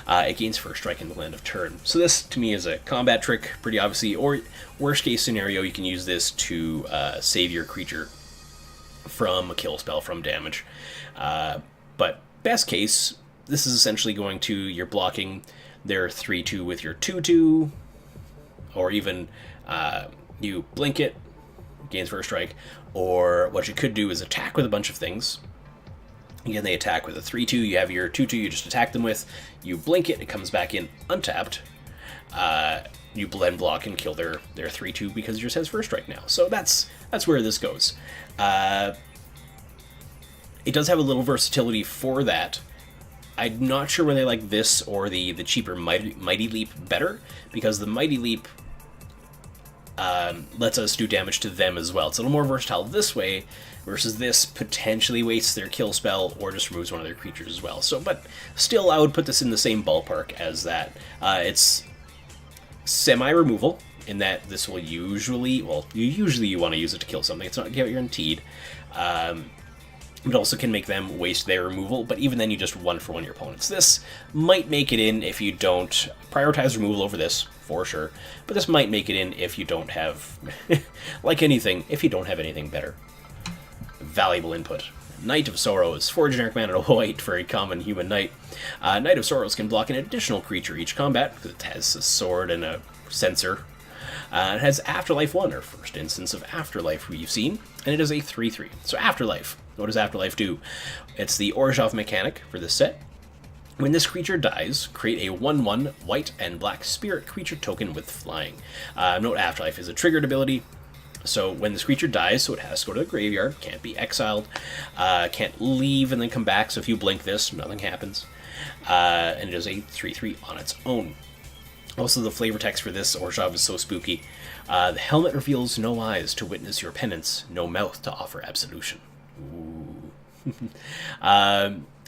It gains first strike in the land of turn. So this, to me, is a combat trick, pretty obviously. Or, worst case scenario, you can use this to save your creature from a kill spell, from damage. But best case, this is essentially going to, you're blocking their 3/2 with your 2/2, or even you blink it, gains first strike, or what you could do is attack with a bunch of things. Again, they attack with a 3/2, you have your 2/2 you just attack them with, you blink it, it comes back in untapped, you blend block and kill their 3/2 because it just has first strike now. So that's where this goes. It does have a little versatility for that. I'm not sure whether they like this or the cheaper Mighty Leap better, because the Mighty Leap lets us do damage to them as well. It's a little more versatile this way, versus this potentially wastes their kill spell or just removes one of their creatures as well. So, but still, I would put this in the same ballpark as that. It's semi-removal, in that this will usually, you want to use it to kill something. It's not guaranteed. It also can make them waste their removal, but even then you just 1-for-1 your opponents. This might make it in if you don't prioritize removal over this, for sure, but this might make it in if you don't have, like anything, if you don't have anything better. Valuable input. Knight of Sorrows, 4 generic mana and a white for a common human knight. Knight of Sorrows can block an additional creature each combat, because it has a sword and a sensor. It has Afterlife 1, or first instance of Afterlife we've seen, and it is a 3/3. So Afterlife, what does Afterlife do? It's the Orzhov mechanic for this set. When this creature dies, create a 1/1 white and black spirit creature token with flying. Note Afterlife is a triggered ability, so when this creature dies, so it has to go to the graveyard, can't be exiled, can't leave and then come back, so if you blink this, nothing happens. And it is a 3/3 on its own. Also, the flavor text for this Orzhov is so spooky. The helmet reveals no eyes to witness your penance, no mouth to offer absolution. Ooh.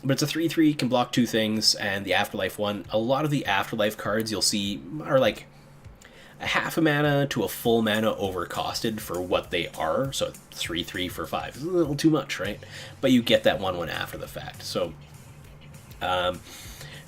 But it's a 3/3, can block 2 things, and the Afterlife one, a lot of the Afterlife cards you'll see are like a half a mana to a full mana overcosted for what they are, so 3/3 for 5 is a little too much, right? But you get that 1/1 after the fact. So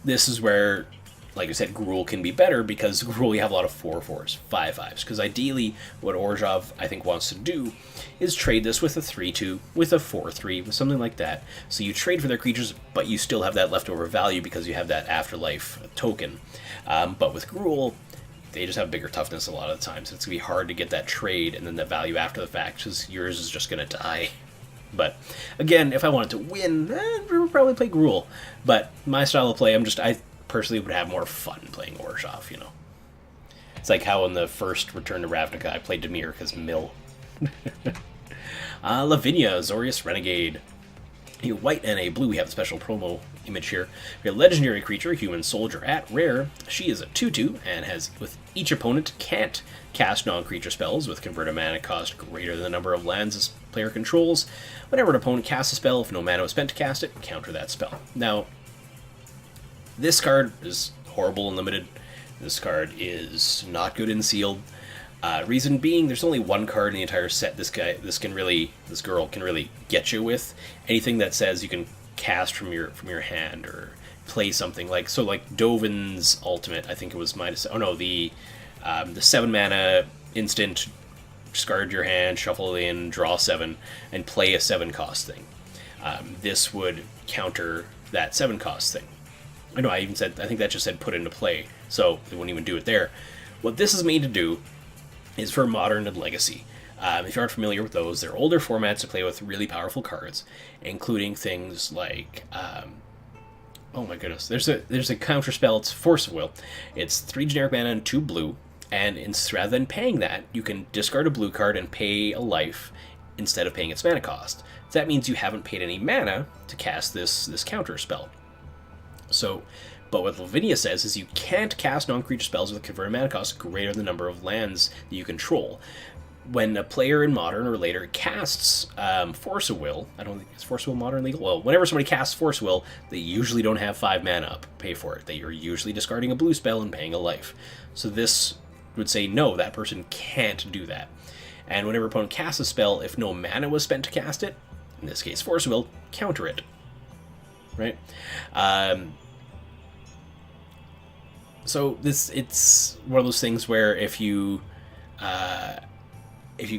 this is where, like I said, Gruul can be better, because Gruul you have a lot of 4/4s, 5/5s, because ideally what Orzhov I think wants to do is trade this with a 3/2, with a 4/3, with something like that. So you trade for their creatures, but you still have that leftover value because you have that Afterlife token. But with Gruul, they just have bigger toughness a lot of the times. So it's going to be hard to get that trade and then the value after the fact, because yours is just going to die. But again, if I wanted to win, I would probably play Gruul. But my style of play, I personally would have more fun playing Orzhov, It's like how in the first Return to Ravnica I played Dimir because Mill. Ravnica Allegiance Renegade. A white and a blue, we have a special promo image here. We have a legendary creature, human soldier at rare. She is a 2/2 and has, with each opponent, can't cast non-creature spells with converted mana cost greater than the number of lands this player controls. Whenever an opponent casts a spell, if no mana was spent to cast it, counter that spell. Now, this card is horrible in limited. This card is not good in sealed. Reason being, there's only one card in the entire set this girl can really get you with. Anything that says you can cast from your hand, or play something like Dovin's ultimate. I think it was minus. Oh no, the 7 mana instant. Discard your hand, shuffle it in, draw 7, and play a 7-cost thing. This would counter that 7-cost thing. I know I think that just said put into play, so it wouldn't even do it there. What this is made to do is for Modern and Legacy. If you aren't familiar with those, they're older formats to play with really powerful cards, including things like, oh my goodness, there's a counter spell. It's Force of Will. It's 3 generic mana and 2 blue. And rather than paying that, you can discard a blue card and pay a life instead of paying its mana cost. That means you haven't paid any mana to cast this counter spell. So, but what Ravnica says is you can't cast non-creature spells with a converted mana cost greater than the number of lands that you control. When a player in Modern or later casts Force of Will, I don't think is Force of Will Modern legal? Well, whenever somebody casts Force of Will, they usually don't have 5 mana up. Pay for it. They are usually discarding a blue spell and paying a life. So this would say no, that person can't do that. And whenever opponent casts a spell, if no mana was spent to cast it, in this case Force will counter it, right? So it's one of those things where if you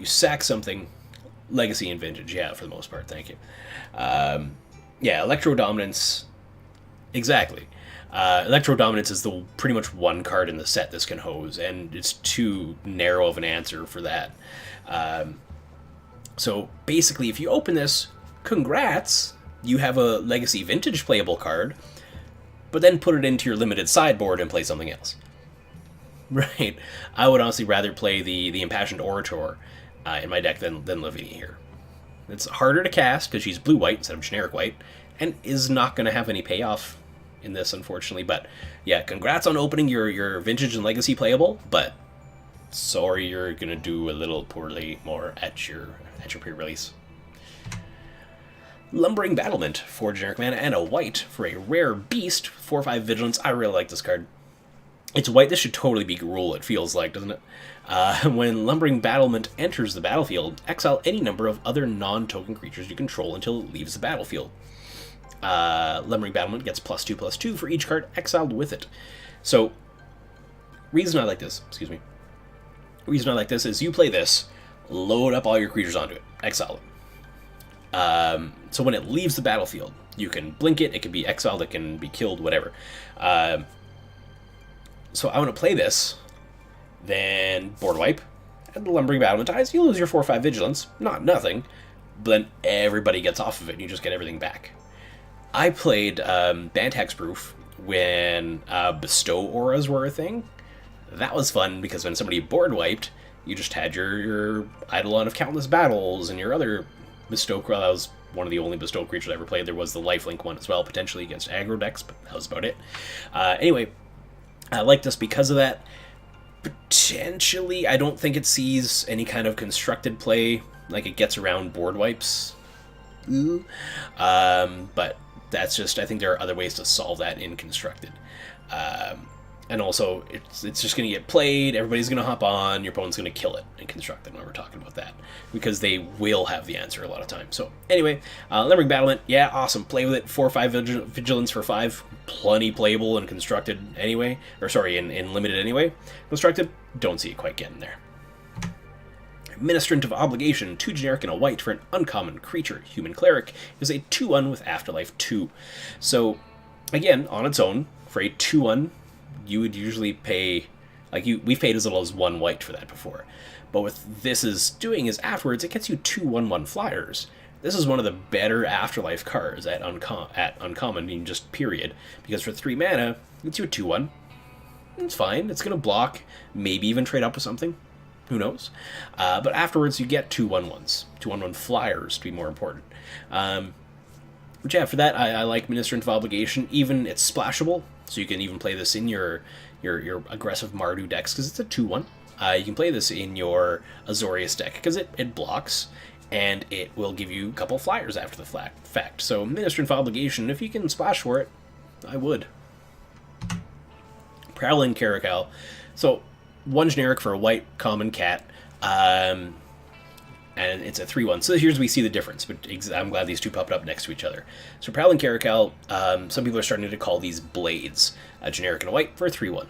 sack something, Legacy and Vintage, yeah, for the most part, thank you. Yeah, Electro Dominance, exactly. Electro Dominance is the pretty much one card in the set this can hose, and it's too narrow of an answer for that. So basically, if you open this, congrats, you have a Legacy Vintage playable card, but then put it into your limited sideboard and play something else. Right? I would honestly rather play the Impassioned Orator in my deck than Ravnica here. It's harder to cast because she's blue-white instead of generic white, and is not going to have any payoff in this, unfortunately. But yeah, congrats on opening your Vintage and Legacy playable, but sorry, you're gonna do a little poorly more at your pre-release. Lumbering Battlement, 4 generic mana and a white for a rare beast, 4/5 vigilance. I really like this card. It's white. This should totally be Gruul, it feels like, doesn't it? When Lumbering Battlement enters the battlefield, exile any number of other non-token creatures you control until it leaves the battlefield. Lumbering Battlement gets +2/+2 for each card exiled with it. So, reason I like this is you play this, load up all your creatures onto it, exile them. So when it leaves the battlefield, you can blink it, it can be exiled, it can be killed, whatever. So I want to play this, then board wipe, and the Lumbering Battlement dies, you lose your 4/5 vigilance, not nothing, but then everybody gets off of it and you just get everything back. I played Banned Hexproof when Bestow Auras were a thing. That was fun because when somebody board wiped, you just had your Eidolon of Countless Battles and your other Bestow. That was one of the only Bestow creatures I ever played. There was the Lifelink one as well, potentially against aggro decks, but that was about it. Anyway, I like this because of that. Potentially, I don't think it sees any kind of constructed play, like it gets around board wipes. But that's just, I think there are other ways to solve that in constructed. And also, it's just going to get played, everybody's going to hop on, your opponent's going to kill it in constructed when we're talking about that, because they will have the answer a lot of times. So anyway, Lumbering Battlement, yeah, awesome, play with it, 4/5 vigilance for 5, plenty playable in constructed anyway, or sorry, in limited anyway. Constructed, don't see it quite getting there. Ministrant of Obligation, 2 generic and a white for an uncommon creature. Human Cleric is a 2/1 with Afterlife 2. So, again, on its own, for a 2/1, you would usually pay, we've paid as little as 1 white for that before. But what this is doing is afterwards, it gets you 2 1/1 flyers. This is one of the better Afterlife cards at uncommon, meaning just period. Because for 3 mana, it gets you a 2/1. It's fine, it's going to block, maybe even trade up with something. Who knows? But afterwards, you get 2 1/1s. 2 1/1 flyers, to be more important. But yeah, for that, I like Ministrant of Obligation. Even it's splashable, so you can even play this in your aggressive Mardu decks, because it's a 2/1. You can play this in your Azorius deck, because it blocks, and it will give you a couple flyers after the fact. So Ministrant of Obligation, if you can splash for it, I would. Prowling Caracal. So 1 generic for a white common cat, and and it's a 3/1. So here's we see the difference, but I'm glad these two popped up next to each other. So Prowling Caracal, some people are starting to call these blades, a generic and a white for a 3/1.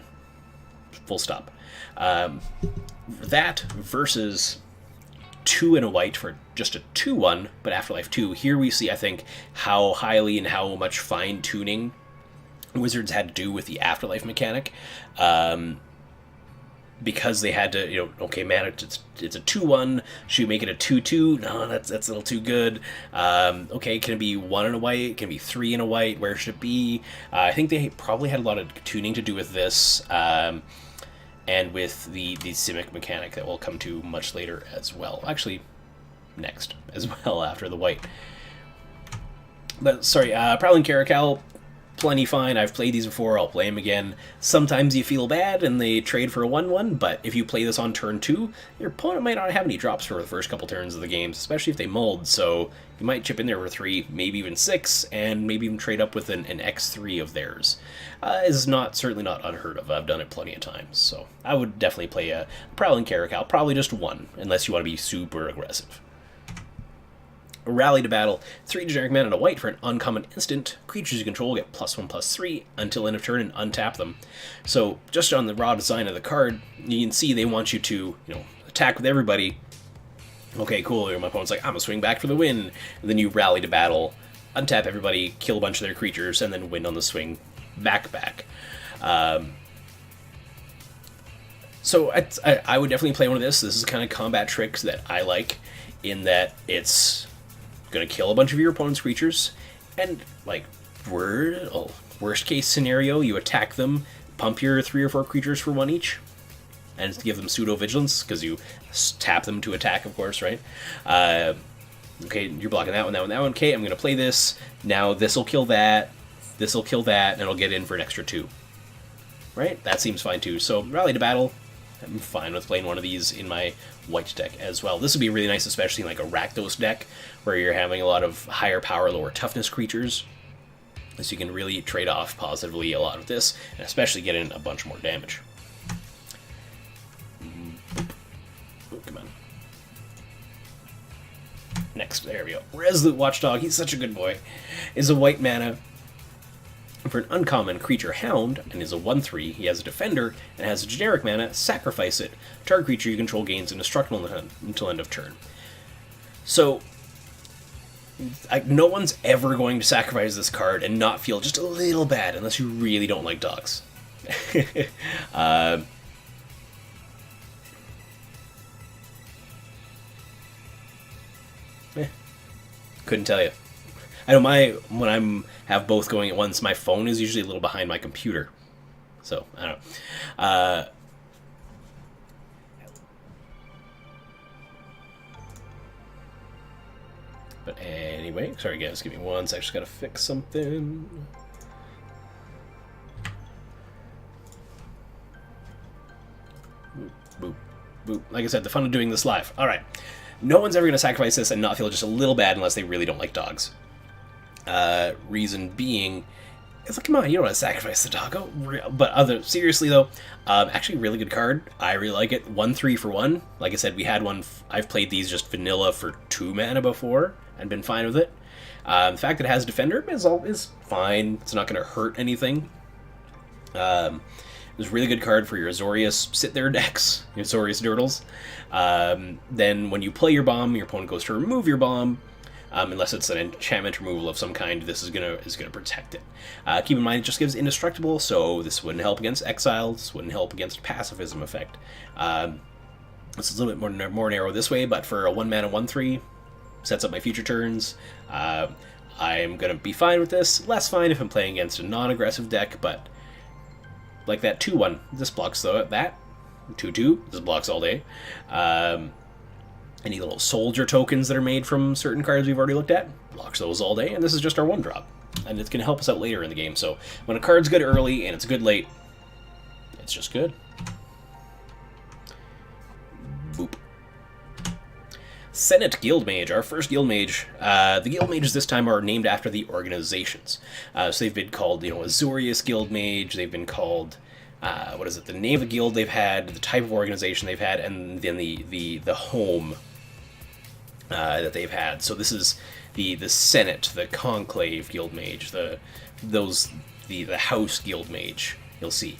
Full stop. That versus 2 and a white for just a 2/1, but Afterlife 2. Here we see, I think, how highly and how much fine-tuning Wizards had to do with the Afterlife mechanic. Because they had to, okay, man, it's a 2/1. Should we make it a 2/2? No, that's a little too good. Okay, can it be 1 and a white? Can it be 3 and a white? Where should it be? I think they probably had a lot of tuning to do with this, and with the Simic mechanic that we'll come to much later as well. Actually, next as well after the white. But sorry, Prowling Caracal, plenty fine. I've played these before. I'll play them again. Sometimes you feel bad and they trade for a 1/1, but if you play this on turn 2, your opponent might not have any drops for the first couple turns of the games, especially if they mold, so you might chip in there for 3, maybe even 6, and maybe even trade up with an X3 of theirs. Is certainly not unheard of. I've done it plenty of times, so I would definitely play a Prowling Caracal, probably just 1, unless you want to be super aggressive. Rally to battle, 3 generic mana and a white for an uncommon instant. Creatures you control get +1/+3 until end of turn and untap them. So just on the raw design of the card, you can see they want you to, attack with everybody. Okay, cool. My opponent's like, I'm gonna swing back for the win. And then you rally to battle, untap everybody, kill a bunch of their creatures, and then win on the swing back. So I would definitely play one of this. This is the kind of combat tricks that I like, in that it's going to kill a bunch of your opponent's creatures, and worst case scenario, you attack them, pump your 3 or 4 creatures for 1 each, and give them pseudo vigilance because you tap them to attack, of course, right? Okay, you're blocking that one, that one. Okay, I'm going to play this. Now this will kill that, and it'll get in for an extra 2. Right? That seems fine too. So Rally to Battle, I'm fine with playing one of these in my white deck as well. This would be really nice, especially in like a Rakdos deck, where you're having a lot of higher power, lower toughness creatures. So you can really trade off positively a lot with this, and especially get in a bunch more damage. Oh, come on. Next, there we go. Resolute Watchdog, he's such a good boy. Is a white mana for an uncommon creature Hound, and is a 1/3. He has a Defender, and has a generic mana, sacrifice it. Target creature you control gains indestructible until end of turn. So, no one's ever going to sacrifice this card and not feel just a little bad, unless you really don't like dogs. Couldn't tell you. I know when I'm have both going at once, my phone is usually a little behind my computer. So, I don't know. But anyway, sorry guys, give me one sec, I just gotta fix something. Boop, boop, boop. Like I said, the fun of doing this live. Alright. No one's ever going to sacrifice this and not feel just a little bad unless they really don't like dogs. Reason being, it's like, come on, you don't want to sacrifice the doggo. But seriously though, actually really good card. I really like it. 1/3 for 1. Like I said, we had one. I've played these just vanilla for 2 mana before and been fine with it. The fact that it has Defender is fine. It's not going to hurt anything. It's a really good card for your Azorius sit there decks, your Azorius Dirtles. Then when you play your bomb, your opponent goes to remove your bomb. Unless it's an enchantment removal of some kind, this is gonna protect it. Keep in mind, it just gives indestructible, so this wouldn't help against exile. This wouldn't help against pacifism effect. This is a little bit more narrow this way, but for a 1 mana 1/3, sets up my future turns. I'm gonna be fine with this. Less fine if I'm playing against a non-aggressive deck, but like that 2/1, this blocks that. 2/2, this blocks all day. Any little soldier tokens that are made from certain cards we've already looked at, blocks those all day, and this is just our 1-drop. And it's going to help us out later in the game, so when a card's good early and it's good late, it's just good. Boop. Senate Guildmage, our first Guildmage. The Guildmages this time are named after the organizations. So they've been called, Azorius Guildmage, they've been called... the name of the guild they've had, the type of organization they've had, and then the home that they've had. So this is the Senate, the Conclave Guild Mage, the House Guild Mage. You'll see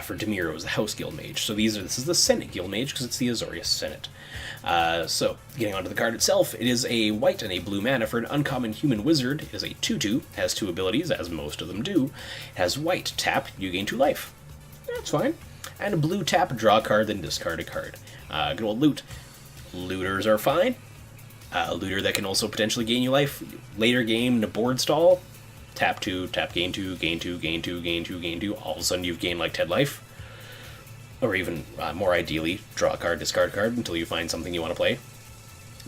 for Demiro is the House Guild Mage. So this is the Senate Guild Mage because it's the Azorius Senate. So getting onto the card itself, it is a white and a blue mana for an uncommon human wizard. It is a 2/2, has 2 abilities, as most of them do. It has white, tap, you gain 2 life. That's fine. And a blue tap, draw a card, then discard a card. Good old loot. Looters are fine. A looter that can also potentially gain you life. Later game, in a board stall, tap 2, tap gain 2, gain 2, gain 2, gain 2, gain 2. All of a sudden you've gained like 10 life. Or even more ideally, draw a card, discard a card until you find something you want to play.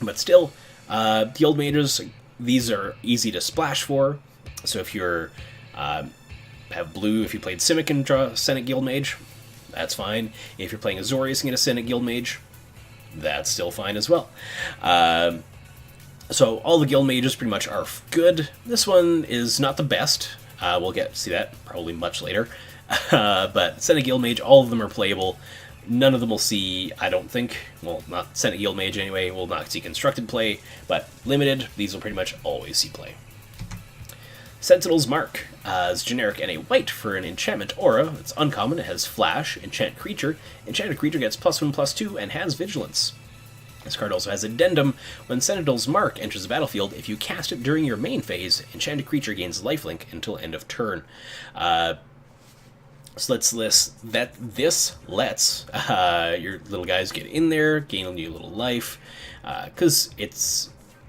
But still, Guild Mages, these are easy to splash for. So if you're have blue, if you played Simic and draw a Senate Guild Mage, that's fine. If you're playing Azorius and get a Senate Guild Mage, that's still fine as well. So all the Guild Mages pretty much are good. This one is not the best. We'll get to see that probably much later. But Senate Guild Mage, all of them are playable. None of them will see, I don't think, well, not Senate Guild Mage anyway, will not see constructed play, but limited, these will pretty much always see play. Sentinel's Mark is generic and a white for an enchantment aura. It's uncommon, it has flash, enchant creature. Enchanted creature gets +1/+2 and has vigilance. This card also has addendum. When Sentinel's Mark enters the battlefield, if you cast it during your main phase, enchanted creature gains lifelink until end of turn. So this lets your little guys get in there, gain a new little life, because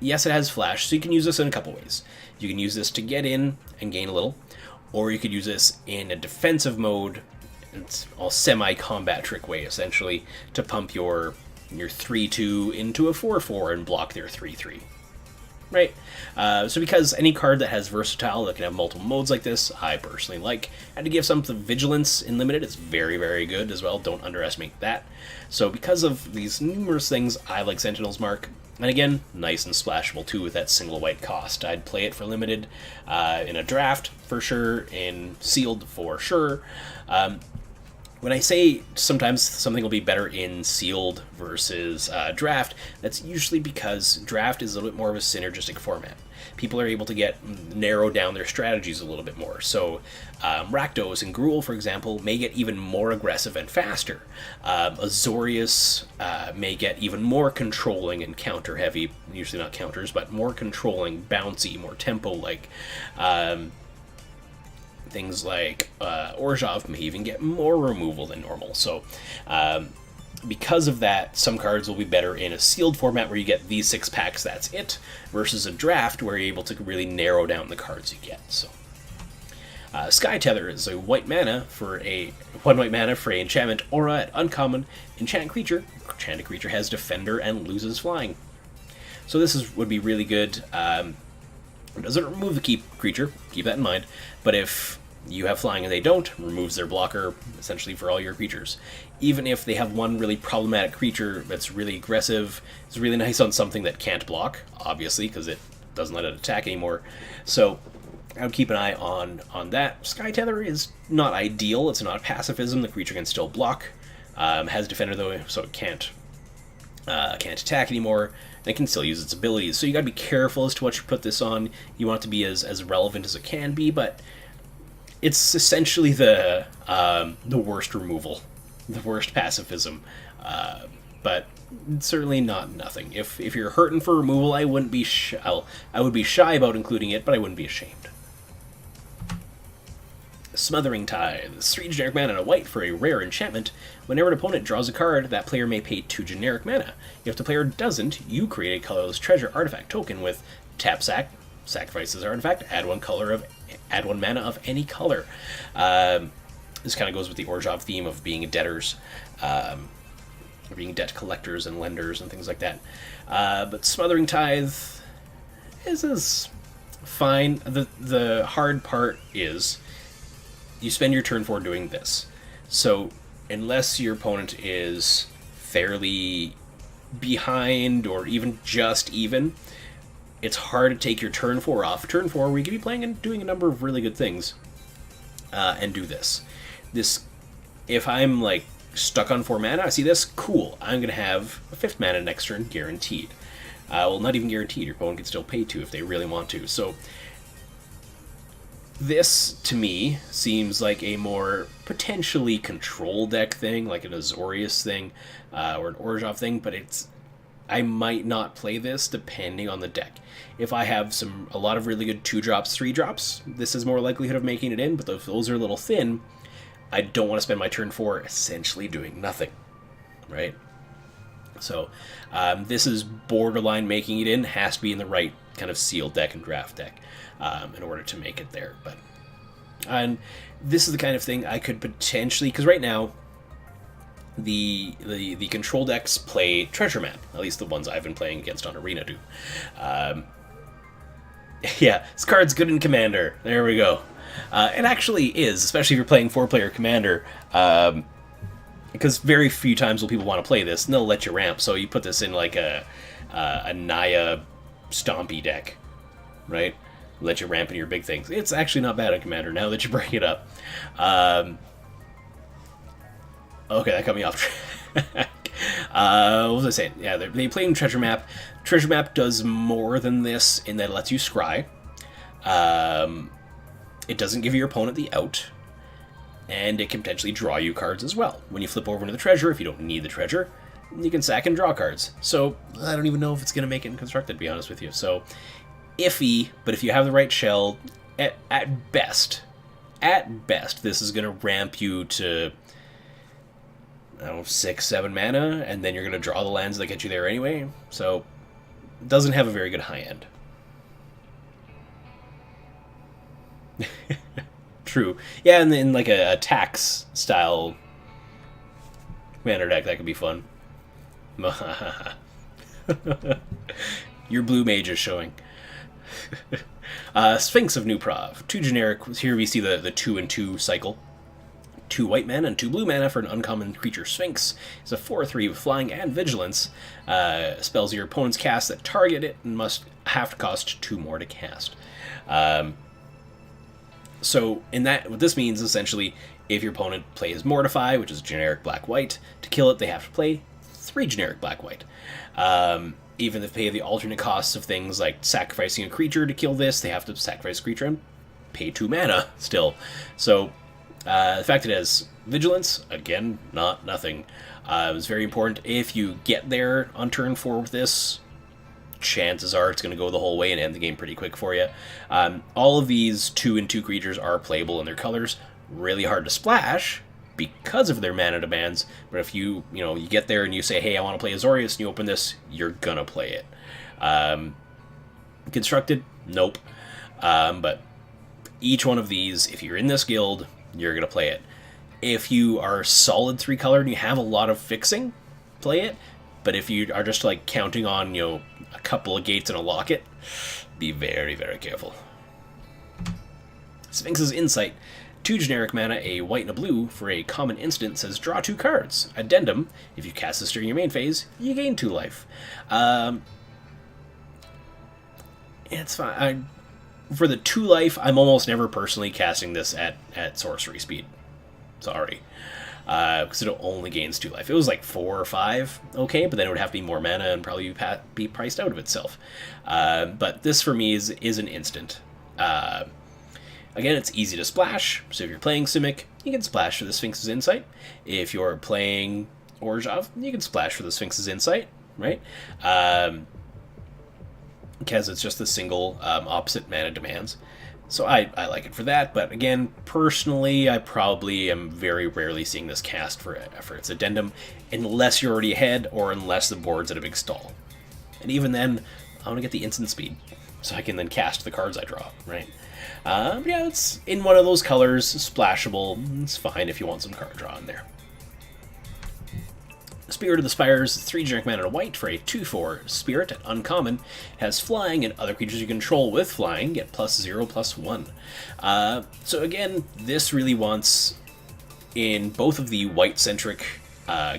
yes, it has flash, so you can use this in a couple ways. You can use this to get in and gain a little, or you could use this in a defensive mode. It's all semi-combat trick way, essentially, to pump your 3/2 into a 4/4 and block their 3/3. Right? So because any card that has versatile, that can have multiple modes like this, I personally like. And to give something vigilance in limited, it's very, very good as well. Don't underestimate that. So because of these numerous things, I like Sentinel's Mark. And again, nice and splashable too with that single white cost. I'd play it for limited, in a draft for sure, in sealed for sure. When I say sometimes something will be better in sealed versus draft, that's usually because draft is a little bit more of a synergistic format. People are able to narrow down their strategies a little bit more. So Rakdos and Gruul, for example, may get even more aggressive and faster. Azorius may get even more controlling and counter-heavy, usually not counters, but more controlling, bouncy, more tempo-like. Things like Orzhov may even get more removal than normal. So because of that, some cards will be better in a sealed format where you get these 6 packs, that's it, versus a draft where you're able to really narrow down the cards you get. So Sky Tether is a white mana for a enchantment aura at uncommon. Enchanted creature has defender and loses flying. So this would be really good. It doesn't remove the creature, keep that in mind, but if you have flying and they don't, removes their blocker essentially for all your creatures. Even if they have one really problematic creature that's really aggressive, it's really nice on something that can't block, obviously, because it doesn't let it attack anymore. So I would keep an eye on that. Sky Tether is not ideal, it's not pacifism, the creature can still block. Has defender though, so it can't attack anymore. And it can still use its abilities. So you gotta be careful as to what you put this on. You want it to be as relevant as it can be, but it's essentially the worst removal, the worst pacifism, but certainly not nothing. If you're hurting for removal, I wouldn't be I would be shy about including it, but I wouldn't be ashamed. Smothering Tithe. 3 generic mana and a white for a rare enchantment. Whenever an opponent draws a card, that player may pay 2 generic mana. If the player doesn't, you create a colorless treasure artifact token with tap sacrifice this artifact, add 1 mana of any color. This kind of goes with the Orzhov theme of being debtors, being debt collectors and lenders and things like that. But Smothering Tithe is fine. The hard part is you spend your turn 4 doing this. So unless your opponent is fairly behind or even just even, it's hard to take your turn 4 off. Turn 4, where you could be playing and doing a number of really good things, and do this. If I'm stuck on 4 mana, I see this, cool. I'm going to have a 5th mana next turn, guaranteed. Well, not even guaranteed. Your opponent can still pay 2 if they really want to. So this, to me, seems like a more potentially control deck thing, like an Azorius thing, or an Orzhov thing, but I might not play this depending on the deck. If I have a lot of really good 2-drops, 3-drops, this has more likelihood of making it in, but if those are a little thin, I don't want to spend my turn 4 essentially doing nothing, right? So this is borderline making it in, has to be in the right kind of sealed deck and draft deck in order to make it there. And this is the kind of thing I could potentially, because right now the control decks play Treasure Map, at least the ones I've been playing against on Arena do. Yeah, this card's good in Commander. There we go. It actually is, especially if you're playing 4-player Commander, because very few times will people want to play this, and they'll let you ramp. So you put this in like a Naya Stompy deck, right? Let you ramp in your big things. It's actually not bad on Commander now that you bring it up. Okay, that got me off track. What was I saying? Yeah, they play in Treasure Map. Treasure Map does more than this in that it lets you scry. It doesn't give your opponent the out, and it can potentially draw you cards as well. When you flip over into the treasure, if you don't need the treasure, you can sack and draw cards. So I don't even know if it's going to make it in Constructed, to be honest with you. So iffy, but if you have the right shell, at best, this is going to ramp you to, I don't know, 6-7 mana, and then you're going to draw the lands that get you there anyway. So it doesn't have a very good high end. True. Yeah, and then like a tax style Commander deck, that could be fun. Your blue mage is showing. Sphinx of Nuprov. 2 generic. Here we see the 2-2 cycle. 2 white mana and 2 blue mana for an uncommon creature Sphinx. It's a 4/3 with flying and vigilance. Spells your opponent's cast that target it and must have to cost 2 more to cast. So in that, what this means essentially, if your opponent plays Mortify, which is generic black-white, to kill it they have to play 3 generic black-white. Even if they pay the alternate costs of things like sacrificing a creature to kill this, they have to sacrifice a creature and pay 2 mana still. So the fact it has vigilance, again, not nothing. It was very important. If you get there on turn 4 with this, chances are it's going to go the whole way and end the game pretty quick for you. All of these 2-2 creatures are playable in their colors. Really hard to splash because of their mana demands, but if you get there and you say, hey, I want to play Azorius, and you open this, you're going to play it. Constructed? Nope. But each one of these, if you're in this guild, you're going to play it. If you are solid 3-color and you have a lot of fixing, play it. But if you are just like counting on, a couple of gates and a locket, be very, very careful. Sphinx's Insight. 2 generic mana, a white and a blue, for a common instant, says draw 2 cards. Addendum, if you cast this during your main phase, you gain 2 life. It's fine. For the 2 life, I'm almost never personally casting this at sorcery speed. Sorry. Because it only gains 2 life. If it was like 4 or 5, okay, but then it would have to be more mana and probably be priced out of itself. But this for me is an instant. Again, it's easy to splash, so if you're playing Simic, you can splash for the Sphinx's Insight. If you're playing Orzhov, you can splash for the Sphinx's Insight, right? Because it's just the single opposite mana demands. So I like it for that, but again, personally, I probably am very rarely seeing this cast for its Addendum, unless you're already ahead, or unless the board's at a big stall. And even then, I want to get the instant speed, so I can then cast the cards I draw, right? But yeah, it's in one of those colors, splashable, it's fine if you want some card draw in there. Spirit of the Spires, 3 generic mana and a white for a 2/4 spirit at uncommon, has flying, and other creatures you control with flying get +0/+1. So again, this really wants, in both of the white-centric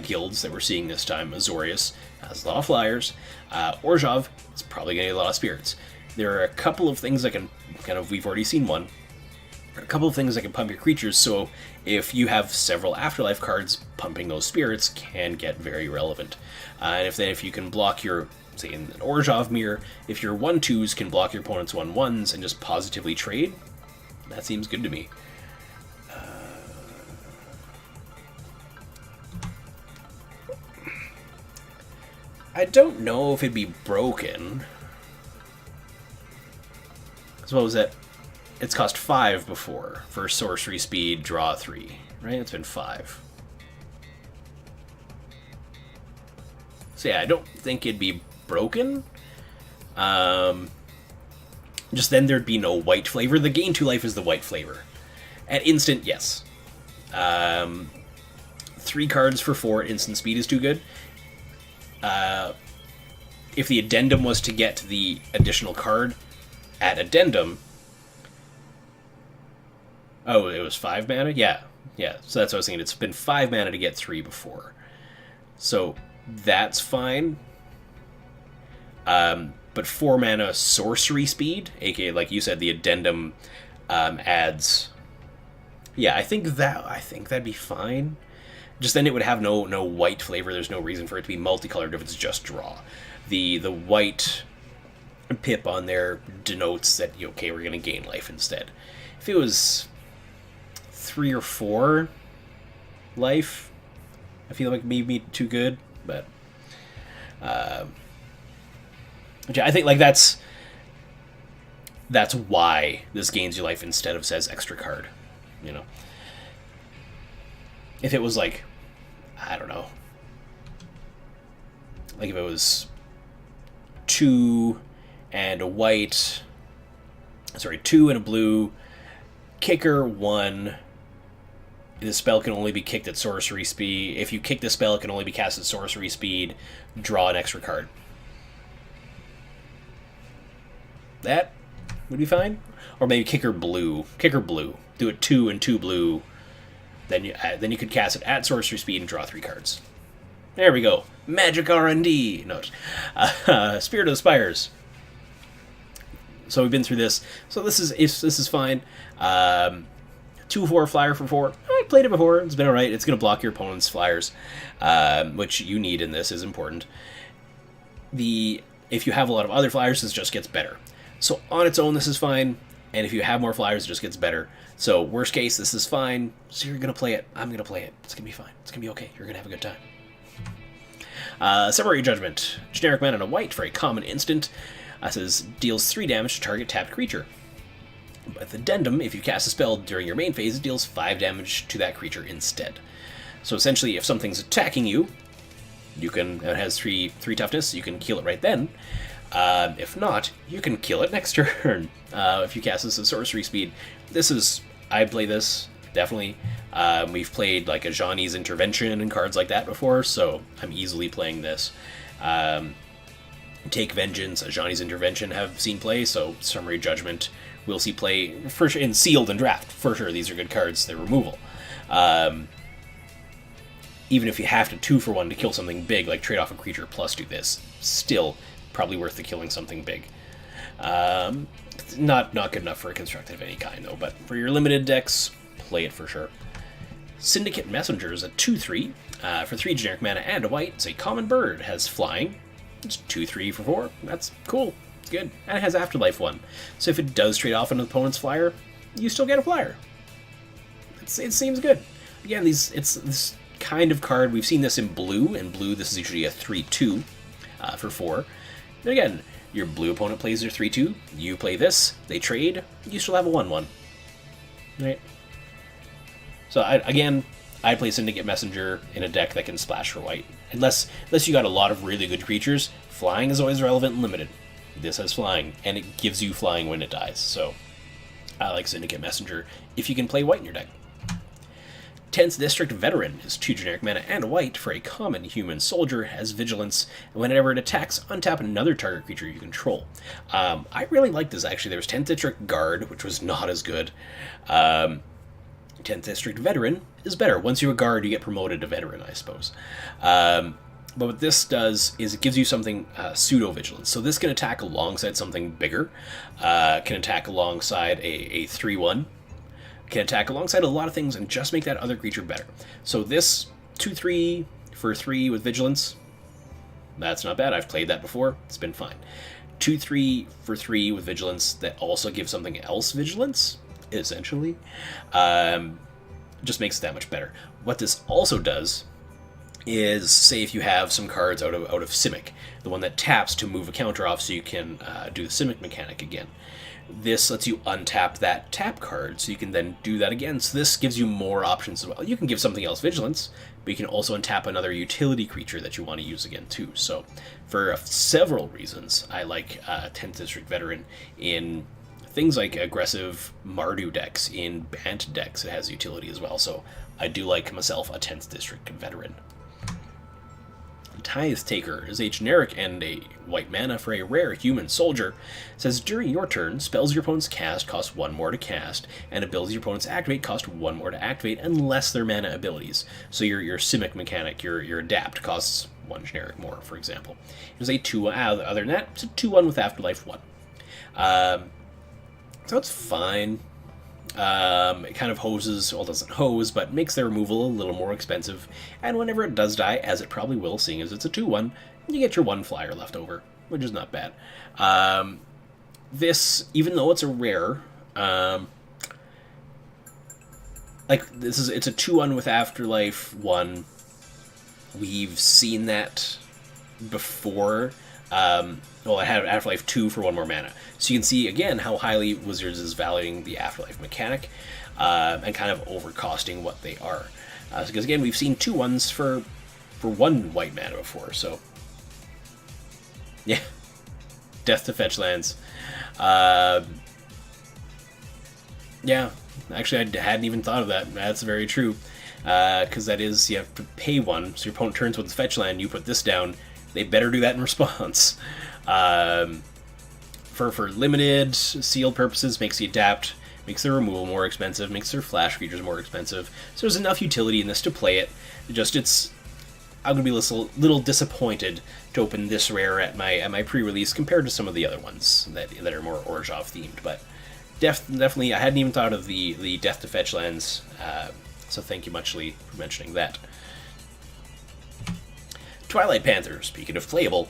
guilds that we're seeing this time, Azorius has a lot of flyers, Orzhov is probably going to get a lot of spirits. There are a couple of things that can we've already seen one, a couple of things that can pump your creatures, so if you have several Afterlife cards, pumping those spirits can get very relevant. And if you can block your say in an Orzhov mirror, if your 1/2s can block your opponent's 1/1s and just positively trade, that seems good to me. I don't know if it'd be broken. So what was it? It's cost 5 before for sorcery speed, draw 3, right? It's been 5. So yeah, I don't think it'd be broken. Just then there'd be no white flavor. The gain 2 life is the white flavor. At instant, yes. 3 cards for 4 instant speed is too good. If the addendum was to get the additional card at addendum... Oh, it was 5 mana? Yeah. So that's what I was thinking. It's been 5 mana to get 3 before. So that's fine. But 4 mana sorcery speed, aka, like you said, the addendum adds... Yeah, I think that'd be fine. Just then it would have no white flavor. There's no reason for it to be multicolored if it's just draw. The white pip on there denotes that, okay, we're going to gain life instead. If it was 3 or 4 life, I feel like maybe too good, but I think like that's why this gains you life instead of says extra card, If it was like, I don't know, like if it was 2 and a white, 2 and a blue, kicker 1, the spell can only be kicked at sorcery speed. If you kick the spell, it can only be cast at sorcery speed, draw an extra card. That would be fine. Or maybe kicker blue. Do it 2 and 2 blue. Then you could cast it at sorcery speed and draw 3 cards. There we go. Magic R&D. No, Spirit of the Spires. So we've been through this. So this is fine. 2/4 flyer for 4. I played it before. It's been alright. It's going to block your opponent's flyers, which you need in this is important. If you have a lot of other flyers, this just gets better. So on its own, this is fine. And if you have more flyers, it just gets better. So worst case, this is fine. So you're going to play it. I'm going to play it. It's going to be fine. It's going to be okay. You're going to have a good time. Summary Judgment. Generic mana and a white for a common instant. Says deals 3 damage to target tapped creature. With addendum, if you cast a spell during your main phase, it deals 5 damage to that creature instead. So essentially, if something's attacking you, it has 3 toughness, you can kill it right then. If not, you can kill it next turn. If you cast this at sorcery speed, I play this, definitely. We've played like a Ajani's Intervention and cards like that before, so I'm easily playing this. Take Vengeance, Ajani's Intervention have seen play, so Summary Judgment we'll see play for sure in Sealed and Draft. For sure, these are good cards. They're removal. Even if you have to 2-for-1 to kill something big, like trade off a creature plus do this, still probably worth the killing something big. Not good enough for a constructed of any kind, though, but for your limited decks, play it for sure. Syndicate Messenger is a 2/3. For 3 generic mana and a white, it's a common bird, has flying. It's 2/3 for 4. That's cool. It's good. And it has Afterlife 1. So if it does trade off an opponent's flyer, you still get a flyer. It seems good. Again, it's this kind of card. We've seen this in blue. In blue, this is usually a 3/2 for 4. And again, your blue opponent plays their 3/2. You play this. They trade. You still have a 1/1. Right? So I play Syndicate Messenger in a deck that can splash for white. Unless you got a lot of really good creatures, flying is always relevant and limited. This has flying, and it gives you flying when it dies. So I like Syndicate Messenger if you can play white in your deck. 10th District Veteran is 2 generic mana and a white for a common human soldier, has vigilance, and whenever it attacks, untap another target creature you control. I really like this, actually. There was 10th District Guard, which was not as good. 10th District Veteran is better. Once you're a guard, you get promoted to veteran, I suppose. But what this does is it gives you something pseudo-vigilance. So this can attack alongside something bigger, can attack alongside a 3/1, can attack alongside a lot of things and just make that other creature better. So this 2/3 for 3 with vigilance, That's not bad. I've played that before. It's been fine. 2/3 for 3 with Vigilance that also gives something else Vigilance, essentially. Just makes it that much better. What this also does is, say if you have some cards out of Simic, the one that taps to move a counter off so you can do the Simic mechanic again. This lets you untap that tap card, so you can then do that again. So this gives you more options as well. You can give something else Vigilance, but you can also untap another utility creature that you want to use again too. So for several reasons, I like 10th District Veteran in things like aggressive Mardu decks, in Bant decks it has utility as well. So I do like myself a 10th District Veteran. Tithe Taker is a generic and a white mana for a rare human soldier. It says during your turn, spells your opponents cast cost 1 more to cast, and abilities your opponents activate cost 1 more to activate unless they're mana abilities. So your Simic mechanic, your Adapt, costs 1 generic more, for example. It is a 2. Other than that, it's a 2/1 with Afterlife 1. So it's fine. It kind of hoses, well, it doesn't hose, but makes their removal a little more expensive. And whenever it does die, as it probably will, seeing as it's a 2/1, you get your 1 flyer left over, which is not bad. This, even though it's a rare, it's a 2/1 with Afterlife 1. We've seen that before. I had Afterlife 2 for 1 more mana. So you can see, again, how highly Wizards is valuing the Afterlife mechanic, and kind of overcosting what they are. Because, again, we've seen 2/1s for 1 white mana before, so... Yeah. Death to fetch lands. Yeah, actually, I hadn't even thought of that. That's very true. Because that is, you have to pay 1, so your opponent turns with the fetch land, you put this down, they better do that in response. For limited, sealed purposes, makes the Adapt, makes their removal more expensive, makes their flash creatures more expensive. So there's enough utility in this to play it. I'm going to be a little disappointed to open this rare at my pre-release compared to some of the other ones that are more Orzhov themed. But definitely, I hadn't even thought of the Death to Fetch lands, so thank you muchly for mentioning that. Twilight Panther, speaking of playable,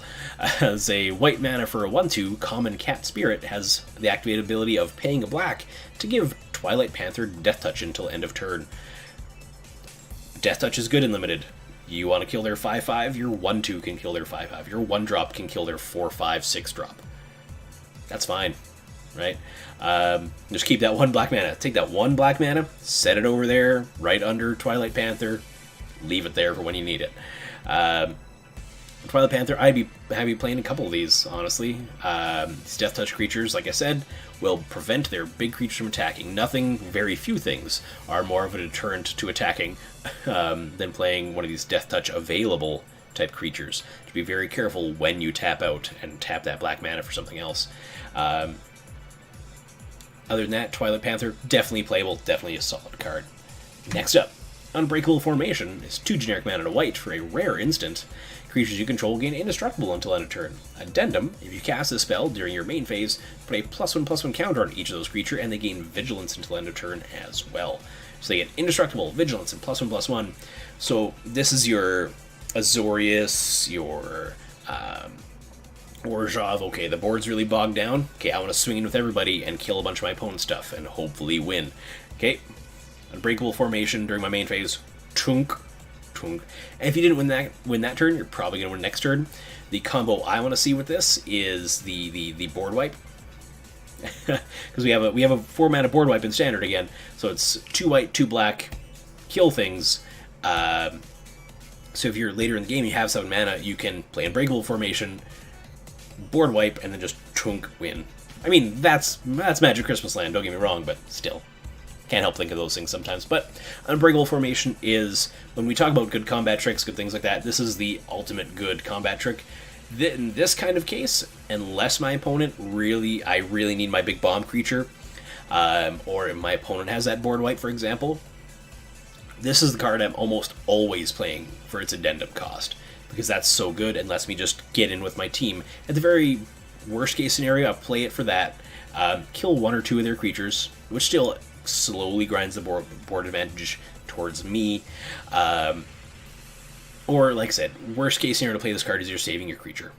as a white mana for a 1/2, common cat spirit has the activated ability of paying a black to give Twilight Panther Death Touch until end of turn. Death Touch is good in limited. You want to kill their 5/5, your 1/2 can kill their 5/5. Your 1-drop can kill their 4/5, 6-drop. That's fine, right? Just keep that 1 black mana. Take that 1 black mana, set it over there, right under Twilight Panther, leave it there for when you need it. Twilight Panther, I'd be happy playing a couple of these, honestly. These Death Touch creatures, like I said, will prevent their big creatures from attacking. Very few things are more of a deterrent to attacking than playing one of these Death Touch available type creatures. To be very careful when you tap out and tap that black mana for something else. Other than that, Twilight Panther, definitely playable, definitely a solid card. Next up, Unbreakable Formation is 2 generic mana and a white for a rare instant. Creatures you control gain indestructible until end of turn. Addendum, if you cast a spell during your main phase, put a +1/+1 counter on each of those creatures, and they gain Vigilance until end of turn as well. So they get indestructible, Vigilance, and +1/+1. So this is your Azorius, your Orzhov. Okay, the board's really bogged down. Okay, I want to swing in with everybody and kill a bunch of my opponent's stuff and hopefully win. Okay, Unbreakable Formation during my main phase. Tunk. And if you didn't win that turn, you're probably going to win next turn. The combo I want to see with this is the board wipe. Because we have a 4 mana board wipe in standard again. So it's 2 white, 2 black, kill things. So if you're later in the game, you have 7 mana, you can play Unbreakable Formation, board wipe, and then just tunk win. I mean, that's Magic Christmas Land, don't get me wrong, but still. Can't help think of those things sometimes. But Unbreakable Formation is, when we talk about good combat tricks, good things like that, this is the ultimate good combat trick. In this kind of case, unless my opponent I really need my big bomb creature, or if my opponent has that board wipe, for example, this is the card I'm almost always playing for its addendum cost, because that's so good and lets me just get in with my team. At the very worst case scenario, I'll play it for that, kill 1 or 2 of their creatures, which still slowly grinds the board advantage towards me. Or, like I said, worst case scenario to play this card is you're saving your creature,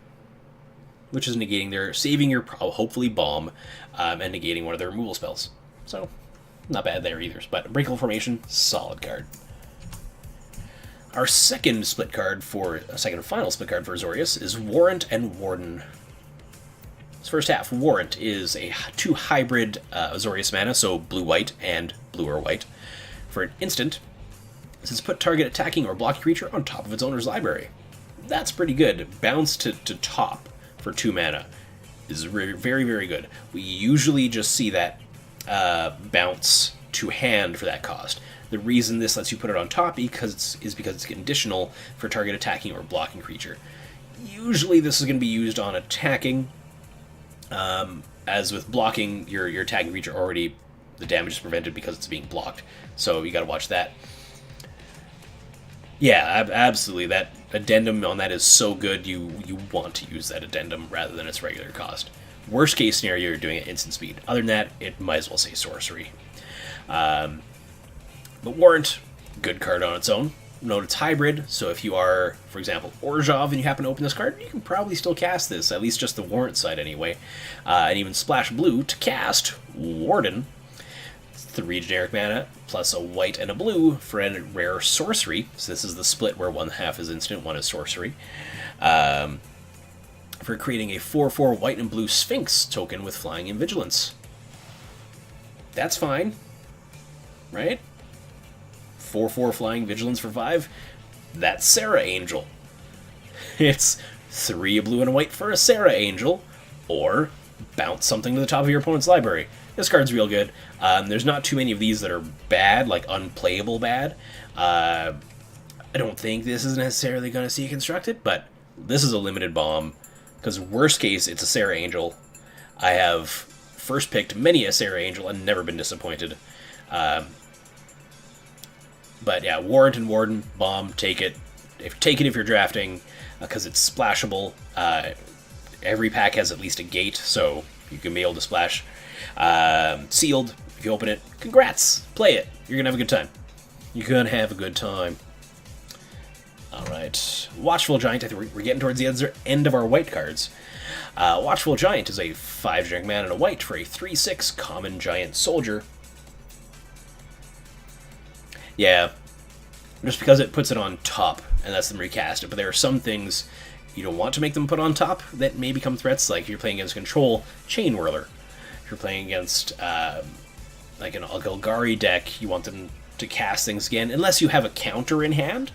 which is negating their, saving your, hopefully, bomb, and negating one of their removal spells. So, not bad there either. But Breakable Formation, solid card. Our second and final split card for Azorius is Warrant and Warden. This first half, Warrant is a 2 hybrid Azorius mana, so blue-white and blue or white. For an instant, it says put target attacking or blocking creature on top of its owner's library. That's pretty good. Bounce to top for 2 mana is very, very good. We usually just see that bounce to hand for that cost. The reason this lets you put it on top is because it's conditional for target attacking or blocking creature. Usually this is going to be used on attacking. As with blocking, your attacking creature already, the damage is prevented because it's being blocked. So you got to watch that. Yeah, absolutely. That addendum on that is so good, you want to use that addendum rather than its regular cost. Worst case scenario, you're doing it instant speed. Other than that, it might as well say sorcery. But Warrant, good card on its own. Note it's hybrid, so if you are, for example, Orzhov and you happen to open this card, you can probably still cast this, at least just the Warrant side anyway. And even splash blue to cast Warden. 3 generic mana, plus a white and a blue for a rare sorcery. So this is the split where 1/2 is instant, 1 is sorcery. For creating a 4/4 white and blue Sphinx token with Flying and Vigilance. That's fine, right? 4/4 Flying Vigilance for 5. That's Sarah Angel. It's 3 blue and a white for a Sarah Angel, or bounce something to the top of your opponent's library. This card's real good. There's not too many of these that are bad, like unplayable bad. I don't think this is necessarily going to see it constructed, but this is a limited bomb, because worst case, it's a Sarah Angel. I have first picked many a Sarah Angel and never been disappointed. But yeah, Warrant and Warden, bomb, take it. Take it if you're drafting, because it's splashable. Every pack has at least a gate, so you can be able to splash. Sealed, if you open it, congrats! Play it. You're gonna have a good time. You're gonna have a good time. Alright. Watchful Giant, I think we're getting towards the end of our white cards. Watchful Giant is a 5 generic mana and a white for a 3/6 common giant soldier. Yeah, just because it puts it on top and lets them recast it, but there are some things you don't want to make them put on top that may become threats, like if you're playing against Control, Chain Whirler. If you're playing against like an Golgari deck, you want them to cast things again, unless you have a counter in hand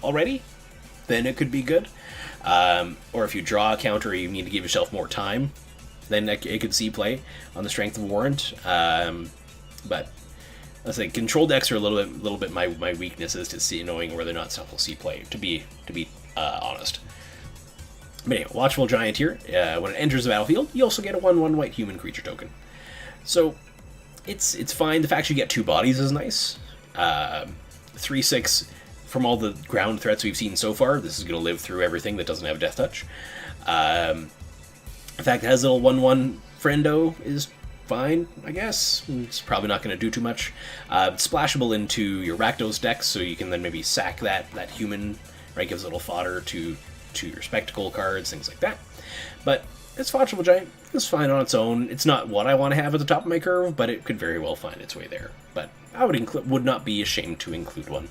already, then it could be good. Or if you draw a counter, you need to give yourself more time, then it could see play on the strength of Warrant. But let's say Control decks are a little bit my weaknesses to see, knowing whether or not stuff will see play. To be honest. But anyway, Watchful Giant here. When it enters the battlefield, you also get a 1/1 white human creature token. So it's fine. The fact you get 2 bodies is nice. 3/6 from all the ground threats we've seen so far. This is going to live through everything that doesn't have Death Touch. The fact it has a little 1/1 friendo is fine, I guess. It's probably not going to do too much. It's splashable into your Rakdos deck, so you can then maybe sack that human, right? Gives a little fodder to your Spectacle cards, things like that. But it's Watchful Giant. It's fine on its own. It's not what I want to have at the top of my curve, but it could very well find its way there. But I would not be ashamed to include one.